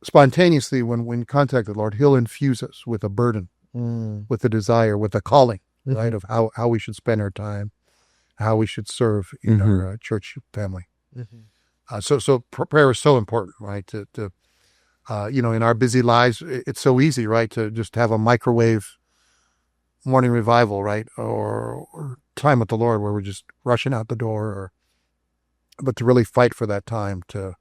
Speaker 3: spontaneously, when we contact the Lord, he'll infuse us with a burden, with a desire, with a calling, right? Of how we should spend our time, how we should serve in our church family. So prayer is so important, right? To in our busy lives, it's so easy, right? To just have a microwave morning revival, right? Or time with the Lord where we're just rushing out the door, but to really fight for that time to,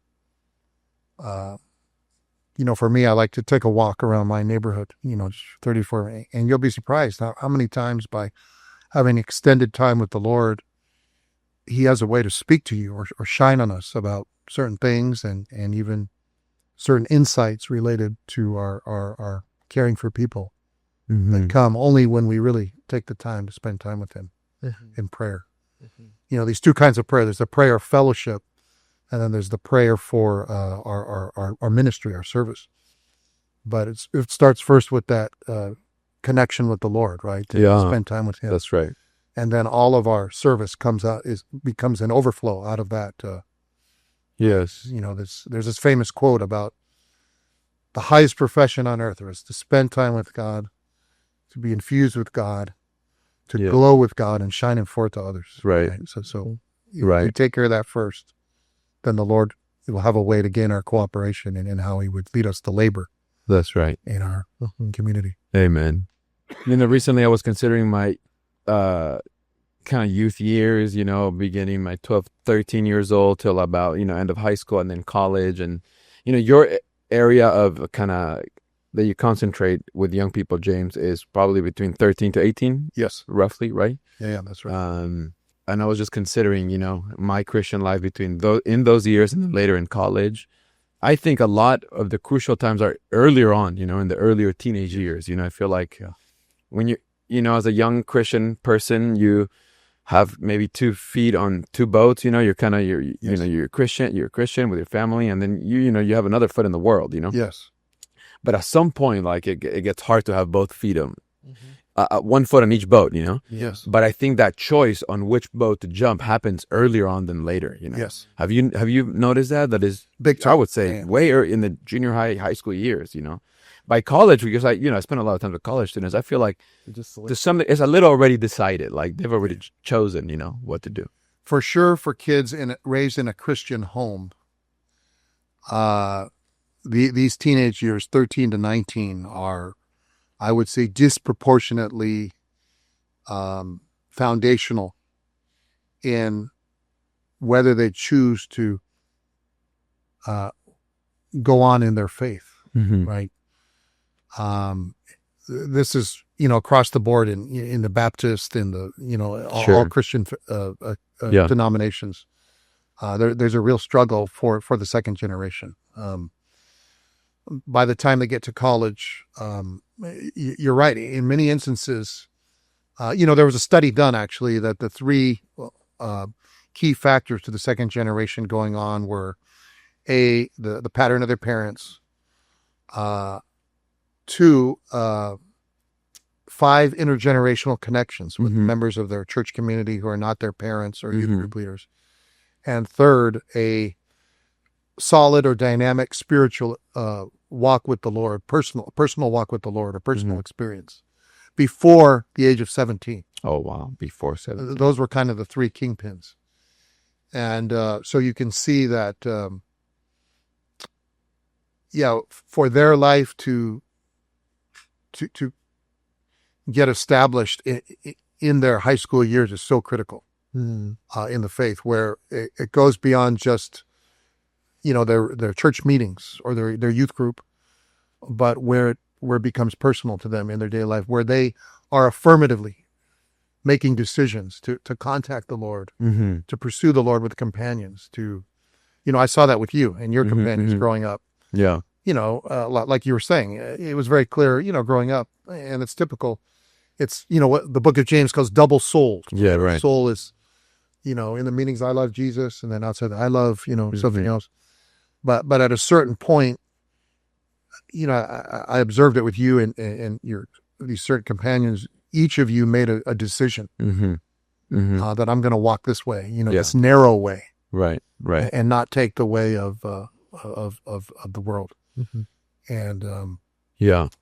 Speaker 3: for me, I like to take a walk around my neighborhood, just 34, and you'll be surprised how many times by having extended time with the Lord, he has a way to speak to you or shine on us about certain things and even certain insights related to our caring for people that come only when we really take the time to spend time with him in prayer. These two kinds of prayer. There's the prayer of fellowship, and then there's the prayer for our ministry, our service. But it starts first with that connection with the Lord, right? To spend time with him.
Speaker 1: That's right.
Speaker 3: And then all of our service becomes an overflow out of that.
Speaker 1: Yes.
Speaker 3: There's this famous quote about the highest profession on earth is to spend time with God, to be infused with God, to glow with God and shine him forth to others.
Speaker 1: Right.
Speaker 3: So if we take care of that first, then the Lord will have a way to gain our cooperation and in how he would lead us to labor.
Speaker 1: That's right.
Speaker 3: In our community.
Speaker 1: Amen. Recently I was considering my kind of youth years, beginning my 12, 13 years old till about, end of high school and then college. And, your area of kind of that you concentrate with young people, James, is probably between 13 to 18.
Speaker 3: Yes.
Speaker 1: Roughly, right?
Speaker 3: Yeah, that's right.
Speaker 1: And I was just considering, my Christian life between in those years and then later in college. I think a lot of the crucial times are earlier on, in the earlier teenage years. I feel like when you, as a young Christian person, you have maybe 2 feet on 2 boats, you're kind of, you're a Christian with your family, and then you have another foot in the world,
Speaker 3: Yes.
Speaker 1: But at some point, like it gets hard to have both feet on, 1 foot on each boat,
Speaker 3: Yes.
Speaker 1: But I think that choice on which boat to jump happens earlier on than later,
Speaker 3: Yes.
Speaker 1: Have you noticed that? That is
Speaker 3: Big time.
Speaker 1: I would say way in the junior high school years, By college, because I spend a lot of time with college students, I feel like there's something, it's a little already decided, like they've already chosen, what to do.
Speaker 3: For sure, for kids raised in a Christian home, these teenage years, 13 to 19, are, I would say, disproportionately foundational in whether they choose to go on in their faith, right? This is, across the board in the Baptist, in the, all Christian denominations. There's a real struggle for the second generation. By the time they get to college, you're right. In many instances, there was a study done actually that the three key factors to the second generation going on were the pattern of their parents, 2, 5 intergenerational connections with members of their church community who are not their parents or youth group leaders, and 3rd, a solid or dynamic spiritual walk with the Lord, personal walk with the Lord, or personal experience before the age of 17.
Speaker 1: Oh wow, before 17.
Speaker 3: Those were kind of the 3 kingpins, and so you can see that for their life to get established in their high school years is so critical in the faith, where it goes beyond just their church meetings or their youth group, but where it becomes personal to them in their daily life, where they are affirmatively making decisions to contact the Lord, to pursue the Lord with companions. I saw that with you and your companions growing up.
Speaker 1: Yeah.
Speaker 3: Like you were saying, it was very clear, growing up, and it's typical. It's, what the book of James calls double souled.
Speaker 1: Yeah, right.
Speaker 3: Soul is, in the meetings, I love Jesus, and then outside that, I love, something else. But at a certain point, I observed it with you and these certain companions. Each of you made a decision that I'm going to walk this way, this narrow way,
Speaker 1: right,
Speaker 3: and not take the way of the world. And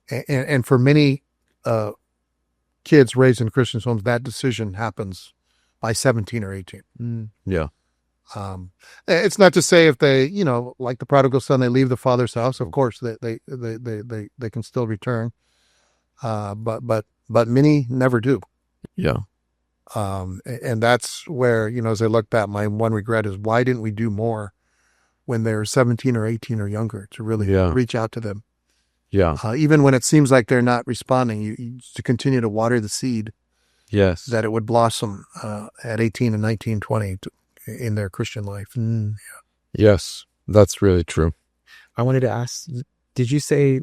Speaker 3: and for many kids raised in Christian homes, that decision happens by 17 or 18.
Speaker 1: Yeah.
Speaker 3: It's not to say if they, like the prodigal son, they leave the father's house. Of course, they can still return. But many never do.
Speaker 1: Yeah.
Speaker 3: And that's where, as I look back, my one regret is, why didn't we do more when they're 17 or 18 or younger to really reach out to them?
Speaker 1: Yeah.
Speaker 3: Even when it seems like they're not responding, you to continue to water the seed.
Speaker 1: Yes.
Speaker 3: That it would blossom at 18 and 19, 20 in their Christian life.
Speaker 1: Yes, that's really true.
Speaker 2: I wanted to ask, did you say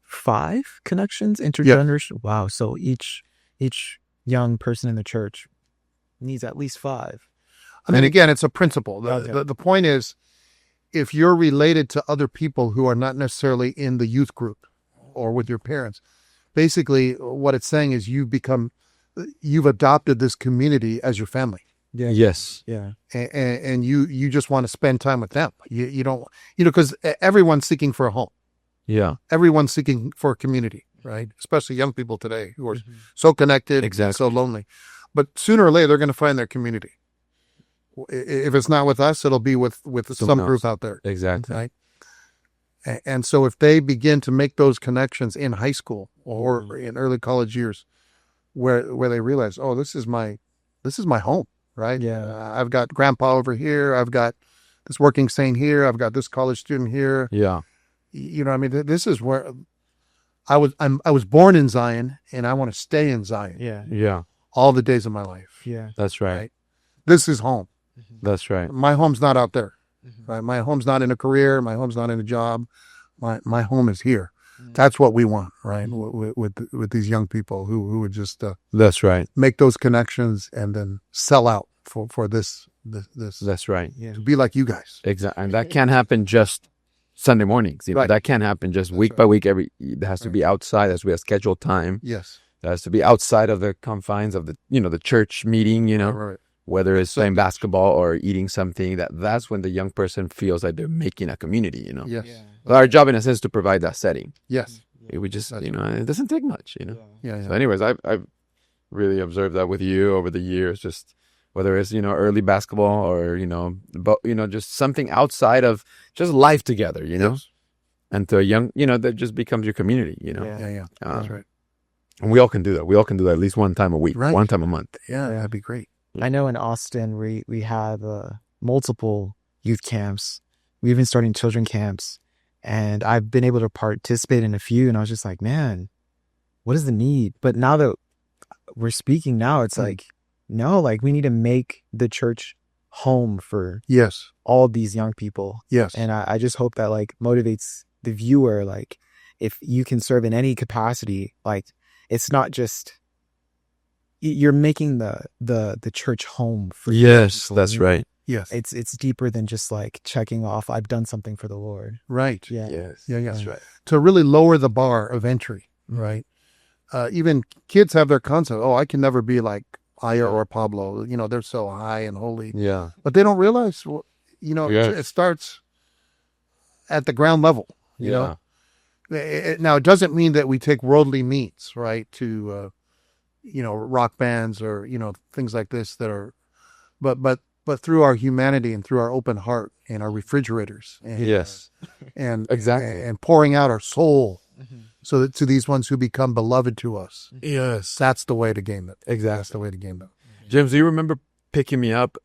Speaker 2: 5 connections intergenerational? Yep. Wow. So each young person in the church needs at least 5.
Speaker 3: And again, it's a principle. The point is, if you're related to other people who are not necessarily in the youth group or with your parents, basically what it's saying is you've adopted this community as your family.
Speaker 2: Yeah.
Speaker 1: Yes.
Speaker 2: Yeah.
Speaker 3: And you just want to spend time with them. You don't, because everyone's seeking for a home.
Speaker 1: Yeah.
Speaker 3: Everyone's seeking for a community, right? Especially young people today who are so connected, so lonely. But sooner or later, they're going to find their community. If it's not with us, it'll be with some group out there.
Speaker 1: Exactly.
Speaker 3: Right. And so if they begin to make those connections in high school or in early college years, where they realize, oh, this is my home, right?
Speaker 2: Yeah.
Speaker 3: I've got grandpa over here. I've got this working saint here. I've got this college student here.
Speaker 1: Yeah.
Speaker 3: This is where I was born in Zion, and I want to stay in Zion.
Speaker 2: Yeah.
Speaker 1: Yeah.
Speaker 3: All the days of my life.
Speaker 2: Yeah.
Speaker 1: That's right.
Speaker 3: This is home.
Speaker 1: That's right.
Speaker 3: My home's not out there. Right? My home's not in a career. My home's not in a job. My home is here. That's what we want, right? With these young people who would just
Speaker 1: that's right,
Speaker 3: make those connections and then sell out for this.
Speaker 1: That's right.
Speaker 3: Yeah. To be like you guys.
Speaker 1: Exactly. And that can't happen just Sunday mornings. You know,
Speaker 3: Right.
Speaker 1: that can't happen just
Speaker 3: That's
Speaker 1: week
Speaker 3: right.
Speaker 1: by week. It has to
Speaker 3: Right.
Speaker 1: be outside. There has to be a scheduled time.
Speaker 3: Yes.
Speaker 1: It has to be outside of the confines of the church meeting,
Speaker 3: Right.
Speaker 1: whether it's playing
Speaker 3: Acceptance.
Speaker 1: basketball or eating something. That's when the young person feels like they're making a community,
Speaker 3: Yes.
Speaker 2: Yeah.
Speaker 1: But our job in a sense is to provide that setting.
Speaker 3: Yes.
Speaker 1: It would just,
Speaker 3: That's
Speaker 1: it doesn't take much,
Speaker 3: Yeah.
Speaker 1: So anyways, I've really observed that with you over the years, just whether it's, early basketball or, just something outside of just life together,
Speaker 3: Yes.
Speaker 1: and to a young, that just becomes your community,
Speaker 3: Yeah. That's right.
Speaker 1: And we all can do that. We all can do that at least one time a week,
Speaker 3: Right.
Speaker 1: one time a month.
Speaker 3: Yeah. That'd be great.
Speaker 2: I know in Austin we have multiple youth camps. We've been starting children camps, and I've been able to participate in a few. And I was just like, man, what is the need? But now that we're speaking now, it's like, no, like we need to make the church home for
Speaker 3: Yes.
Speaker 2: all these young people.
Speaker 3: Yes.
Speaker 2: And I just hope that like motivates the viewer. Like if you can serve in any capacity, like it's not just you're making the church home for young people,
Speaker 1: That's right.
Speaker 3: Yes.
Speaker 2: It's deeper than just like checking off I've done something for the Lord.
Speaker 3: Right.
Speaker 2: Yeah.
Speaker 1: Yes.
Speaker 3: Yeah.
Speaker 1: That's right.
Speaker 3: To really lower the bar of entry. Right. Even kids have their concept. Oh, I can never be like Aya or Pablo. They're so high and holy.
Speaker 1: Yeah.
Speaker 3: But they don't realize,
Speaker 1: Yes.
Speaker 3: it starts at the ground level.
Speaker 1: Yeah.
Speaker 3: Now, it doesn't mean that we take worldly means, right, to, rock bands or, things like this that are, but through our humanity and through our open heart and our refrigerators and,
Speaker 1: Yes.
Speaker 3: and
Speaker 1: Exactly.
Speaker 3: and pouring out our soul so that to these ones who become beloved to us.
Speaker 1: Yes.
Speaker 3: That's the way to game it. That's
Speaker 1: Exactly.
Speaker 3: the way to game it.
Speaker 1: James, do you remember picking me up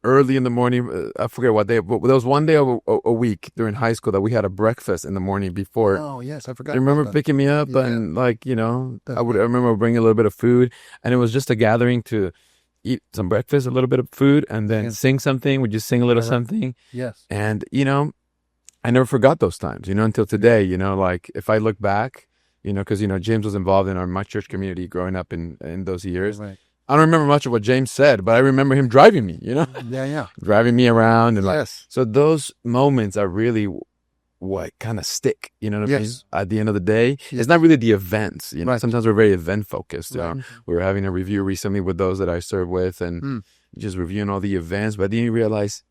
Speaker 1: early in the morning? I forget what day, but there was one day a week during high school that we had a breakfast in the morning before.
Speaker 3: Oh, yes. I forgot.
Speaker 1: Do you remember
Speaker 3: about that.
Speaker 1: picking me up
Speaker 3: Yeah.
Speaker 1: and I remember bringing a little bit of food, and it was just a gathering to eat some breakfast, a little bit of food, and then
Speaker 3: Yeah.
Speaker 1: sing something. We just sing a little
Speaker 3: Right.
Speaker 1: something.
Speaker 3: Yes.
Speaker 1: And, I never forgot those times, until today, like if I look back, because, James was involved in my church community growing up in those years.
Speaker 3: Right.
Speaker 1: I don't remember much of what James said, but I remember him driving me,
Speaker 3: Yeah.
Speaker 1: driving me around. And
Speaker 3: Yes.
Speaker 1: so those moments are really what kind of stick, you know what I mean?
Speaker 3: Yes.
Speaker 1: At the end of the day,
Speaker 3: Yes.
Speaker 1: it's not really the events,
Speaker 3: Right.
Speaker 1: Sometimes we're very event focused.
Speaker 3: Right.
Speaker 1: We were having a review recently with those that I serve with and just reviewing all the events, but then you realize,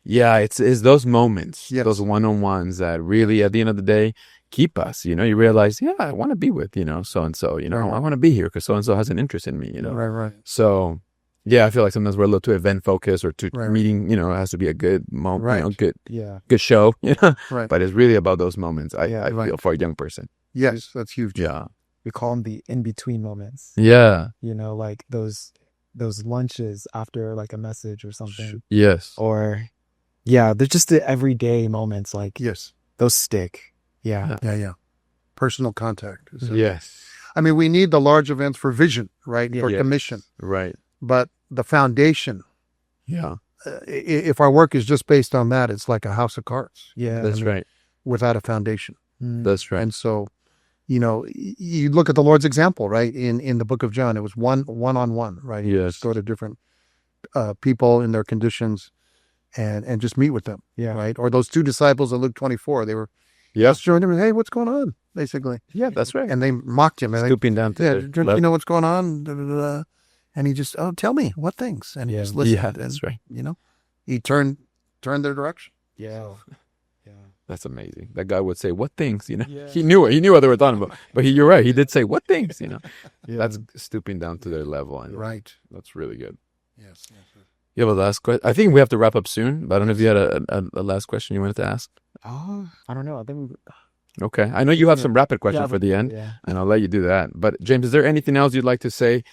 Speaker 1: it's those moments,
Speaker 3: Yes.
Speaker 1: those one-on-ones that really at the end of the day keep us, you realize, I want to be with, so-and-so,
Speaker 3: Right.
Speaker 1: I want to be here because so-and-so has an interest in me,
Speaker 3: Right.
Speaker 1: So, I feel like sometimes we're a little too event focused or too
Speaker 3: Right.
Speaker 1: meeting, it has to be a good moment,
Speaker 3: Right.
Speaker 1: good show,
Speaker 3: Right.
Speaker 1: but it's really about those moments, I
Speaker 3: Right.
Speaker 1: feel, for a young person.
Speaker 3: Yes. That's huge.
Speaker 1: Yeah.
Speaker 2: We call them the in-between moments.
Speaker 1: Yeah.
Speaker 2: Like those lunches after like a message or something.
Speaker 1: Yes.
Speaker 2: Or they're just the everyday moments, like
Speaker 3: Yes.
Speaker 2: those stick. Yeah.
Speaker 3: Yeah. Personal contact. So,
Speaker 1: Yes.
Speaker 3: I mean, we need the large events for vision, right? For
Speaker 1: Yes.
Speaker 3: commission.
Speaker 1: Right.
Speaker 3: But the foundation,
Speaker 1: Yeah.
Speaker 3: if our work is just based on that, it's like a house of cards
Speaker 2: Yeah.
Speaker 1: That's right.
Speaker 3: without a foundation.
Speaker 1: That's right.
Speaker 3: And so, you look at the Lord's example, right? In the book of John, it was one-on-one, right? You
Speaker 1: Yes.
Speaker 3: just go to different people in their conditions and just meet with them,
Speaker 2: Yeah.
Speaker 3: right? Or those two disciples in Luke 24, they were just showing him, hey, what's going on? Basically.
Speaker 1: Yeah, that's right.
Speaker 3: And they mocked him. And they,
Speaker 1: Scooping down to
Speaker 3: yeah,
Speaker 1: the
Speaker 3: don't you know what's going on? Da, da, da, da. And he just, tell me what things. And he just listened.
Speaker 1: Yeah, that's right.
Speaker 3: And, he turned their direction.
Speaker 2: Yeah.
Speaker 1: That's amazing. That guy would say, what things,
Speaker 2: Yeah.
Speaker 1: He knew it. He knew what they were talking about. But you're right. He did say, what things, That's stooping down to their level. And
Speaker 3: Right.
Speaker 1: that's really good.
Speaker 3: Yes.
Speaker 1: You have a last question? I think we have to wrap up soon, but I don't know if you had a last question you wanted to ask.
Speaker 2: Oh, I don't know. I think
Speaker 1: Okay. I know you have some rapid questions for the end,
Speaker 2: Yeah.
Speaker 1: and I'll let you do that. But James, is there anything else you'd like to say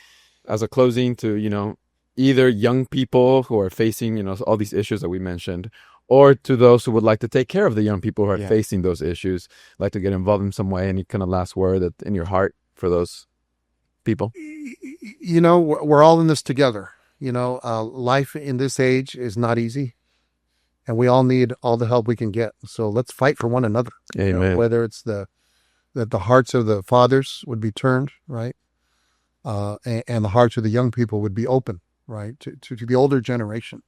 Speaker 1: as a closing to, either young people who are facing, all these issues that we mentioned, or to those who would like to take care of the young people who are facing those issues, like to get involved in some way? Any kind of last word in your heart for those people?
Speaker 3: We're all in this together. Life in this age is not easy, and we all need all the help we can get. So let's fight for one another.
Speaker 1: Amen.
Speaker 3: Whether it's that the hearts of the fathers would be turned, right, and the hearts of the young people would be open, right, to the older generation.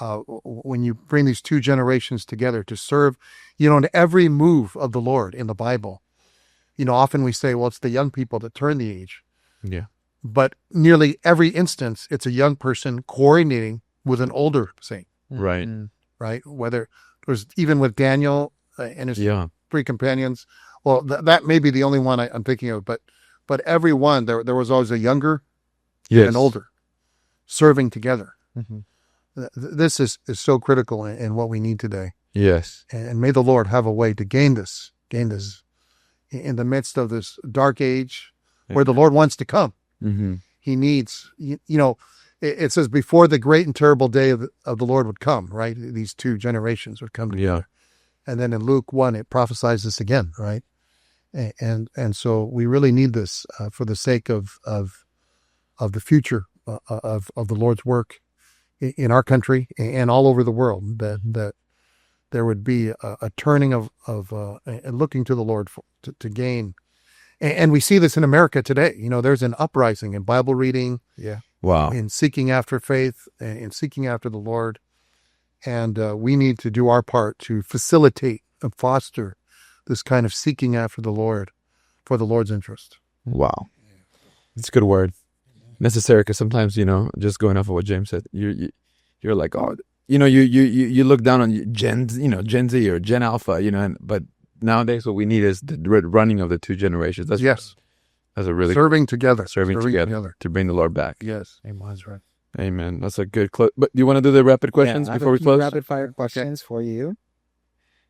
Speaker 3: when you bring these two generations together to serve, in every move of the Lord in the Bible, often we say, well, it's the young people that turn the age.
Speaker 1: Yeah.
Speaker 3: But nearly every instance, it's a young person coordinating with an older saint,
Speaker 1: Right.
Speaker 3: right? Whether it was even with Daniel and his
Speaker 1: Yeah.
Speaker 3: three companions. Well, that may be the only one I'm thinking of, but every one, there was always a younger
Speaker 1: Yes.
Speaker 3: and older serving together.
Speaker 2: Mm-hmm.
Speaker 3: This is so critical in what we need today.
Speaker 1: Yes.
Speaker 3: And may the Lord have a way to gain this in the midst of this dark age where the Lord wants to come.
Speaker 1: Mm-hmm.
Speaker 3: He needs, it says before the great and terrible day of the Lord would come, right? These two generations would come together.
Speaker 1: Yeah.
Speaker 3: And then in Luke 1, it prophesies this again, right? And so we really need this for the sake of the future of the Lord's work in our country and all over the world, that there would be a turning of looking to the Lord to gain. And we see this in America today. There's an uprising in Bible reading,
Speaker 1: Wow.
Speaker 3: in seeking after faith, in seeking after the Lord. And we need to do our part to facilitate and foster this kind of seeking after the Lord for the Lord's interest.
Speaker 1: Wow. It's a good word. Necessary, because sometimes, just going off of what James said, you're like, oh, you look down on Gen Z or Gen Alpha, but nowadays what we need is the running of the two generations. That's a really
Speaker 3: serving together
Speaker 1: to bring the Lord back.
Speaker 3: Yes.
Speaker 2: Amen's right.
Speaker 1: Amen. That's a good close. But do you want to do the rapid questions before we close?
Speaker 2: Rapid fire questions for you.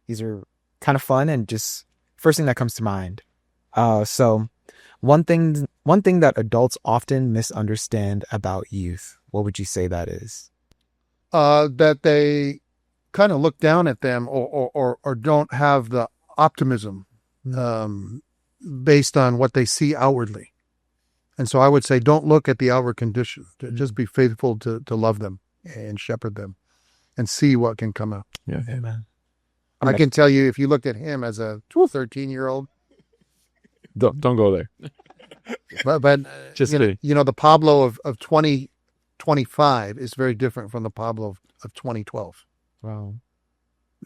Speaker 2: These are kind of fun and just first thing that comes to mind. So one thing that adults often misunderstand about youth, what would you say that is?
Speaker 3: That they kind of look down at them or don't have the optimism based on what they see outwardly. And so I would say, don't look at the outward condition. Just be faithful to love them and shepherd them and see what can come out.
Speaker 1: Yeah.
Speaker 2: Amen.
Speaker 3: I can tell you, if you looked at him as a 13-year-old,
Speaker 1: Don't go there.
Speaker 3: but
Speaker 1: Just
Speaker 3: the Pablo of 2025 is very different from the Pablo of 2012.
Speaker 2: Wow.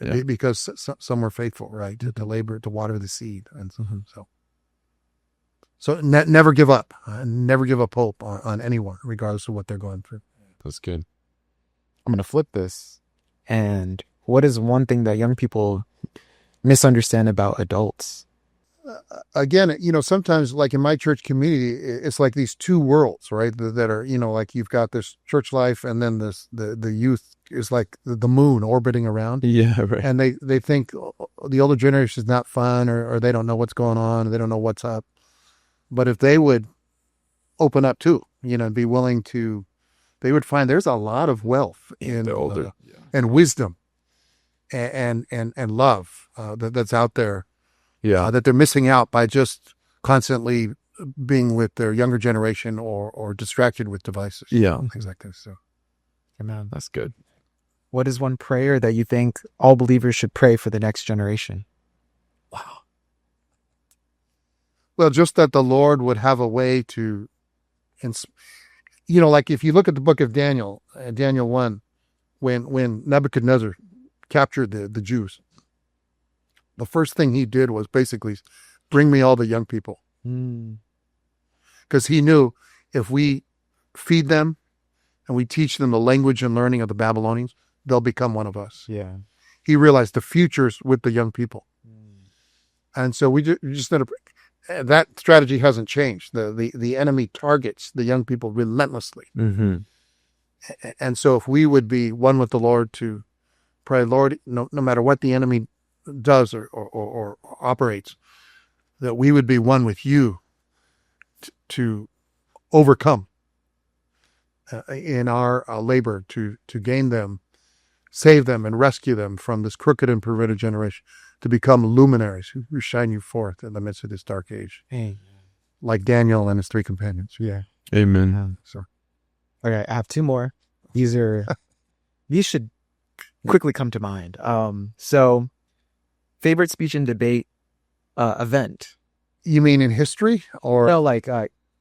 Speaker 1: Yeah.
Speaker 3: Because some were faithful, right, to labor, to water the seed, and so never give up, never give up hope on anyone, regardless of what they're going through.
Speaker 1: That's good.
Speaker 2: I'm going to flip this. And what is one thing that young people misunderstand about adults?
Speaker 3: Again, sometimes like in my church community, it's like these two worlds, right? That are, like you've got this church life and then the youth is like the moon orbiting around.
Speaker 1: Yeah, right.
Speaker 3: And they think the older generation is not fun or they don't know what's going on. Or they don't know what's up. But if they would open up too, and be willing to, they would find there's a lot of wealth in
Speaker 1: the older
Speaker 3: and wisdom and love that's out there.
Speaker 1: Yeah.
Speaker 3: That they're missing out by just constantly being with their younger generation or distracted with devices.
Speaker 1: Yeah.
Speaker 3: Things like this. So,
Speaker 2: Amen.
Speaker 1: That's good.
Speaker 2: What is one prayer that you think all believers should pray for the next generation?
Speaker 1: Wow.
Speaker 3: Well, just that the Lord would have a way to, like if you look at the book of Daniel, Daniel 1, when Nebuchadnezzar captured the Jews, the first thing he did was basically bring me all the young people. Because he knew if we feed them and we teach them the language and learning of the Babylonians, they'll become one of us.
Speaker 2: Yeah.
Speaker 3: He realized the future's with the young people. And so we just that strategy hasn't changed. The enemy targets the young people relentlessly.
Speaker 1: Mm-hmm.
Speaker 3: And so if we would be one with the Lord to pray, Lord, no matter what the enemy does or operates, that we would be one with you to overcome in our labor to gain them, save them, and rescue them from this crooked and perverted generation, to become luminaries who shine you forth in the midst of this dark age.
Speaker 2: Amen.
Speaker 3: Like Daniel and his three companions. Yeah.
Speaker 1: Amen.
Speaker 3: So,
Speaker 2: Okay, I have two more. These should quickly come to mind. So favorite speech and debate event.
Speaker 3: you mean in history or?
Speaker 2: No, like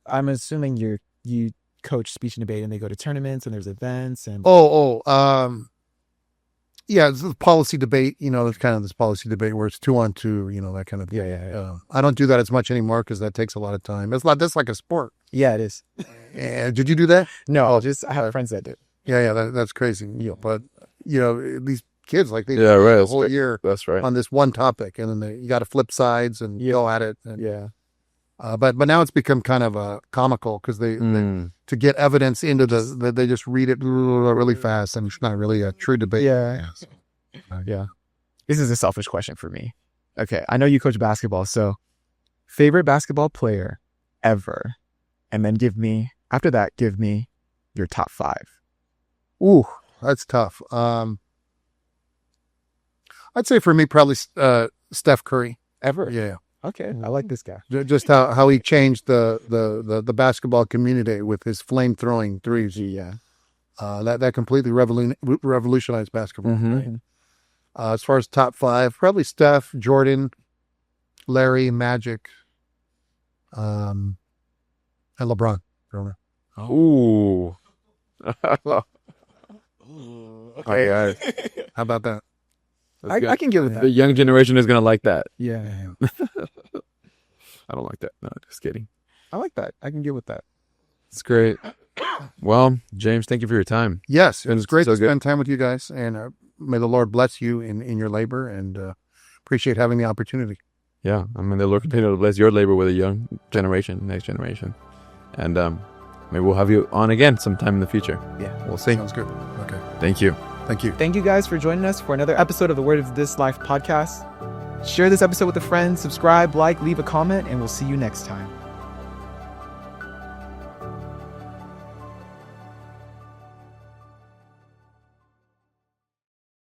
Speaker 2: I'm assuming you coach speech and debate and they go to tournaments and there's events and
Speaker 3: Yeah, it's a policy debate. There's kind of this policy debate where it's 2-on-2. That kind of thing.
Speaker 2: Yeah.
Speaker 3: I don't do that as much anymore because that takes a lot of time. That's like a sport.
Speaker 2: Yeah, it is.
Speaker 3: And did you do that?
Speaker 2: No, just I have friends that do.
Speaker 3: Yeah, that's crazy. But these kids they
Speaker 1: Yeah, right.
Speaker 3: the
Speaker 1: That's
Speaker 3: whole
Speaker 1: right.
Speaker 3: year
Speaker 1: That's right.
Speaker 3: on this one topic, and then you got to flip sides and go at it. And,
Speaker 2: Yeah.
Speaker 3: but now it's become kind of comical because they to get evidence into they just read it really fast, and it's not really a true debate.
Speaker 2: Yeah. Yeah. This is a selfish question for me. Okay, I know you coach basketball, so favorite basketball player ever, and then give me your top 5.
Speaker 3: Ooh, that's tough. I'd say for me probably Steph Curry.
Speaker 2: Ever?
Speaker 3: Yeah.
Speaker 2: Okay, I like this guy.
Speaker 3: Just how he changed the basketball community with his flame throwing threes.
Speaker 2: Yeah.
Speaker 3: That completely revolutionized basketball.
Speaker 1: Mhm.
Speaker 3: Right? As far as top 5, probably Steph, Jordan, Larry, Magic, and LeBron.
Speaker 1: Ooh.
Speaker 2: Okay.
Speaker 3: How about that?
Speaker 2: I can give it
Speaker 1: The
Speaker 2: that.
Speaker 1: young generation is gonna like that.
Speaker 2: Yeah.
Speaker 1: I don't like that. No, just kidding.
Speaker 2: I like that. I can get with that.
Speaker 1: It's great. Well, James, thank you for your time.
Speaker 3: Yes, it was great
Speaker 1: so
Speaker 3: to spend time with you guys, and may the Lord bless you in your labor, and appreciate having the opportunity.
Speaker 1: Yeah, I mean, the Lord continue to bless your labor with a young generation, next generation, and maybe we'll have you on again sometime in the future.
Speaker 2: Yeah.
Speaker 1: We'll see.
Speaker 3: Sounds good. Okay.
Speaker 1: Thank you.
Speaker 3: Thank you.
Speaker 2: Thank you guys for joining us for another episode of the Word of This Life podcast. Share this episode with a friend, subscribe, like, leave a comment, and we'll see you next time.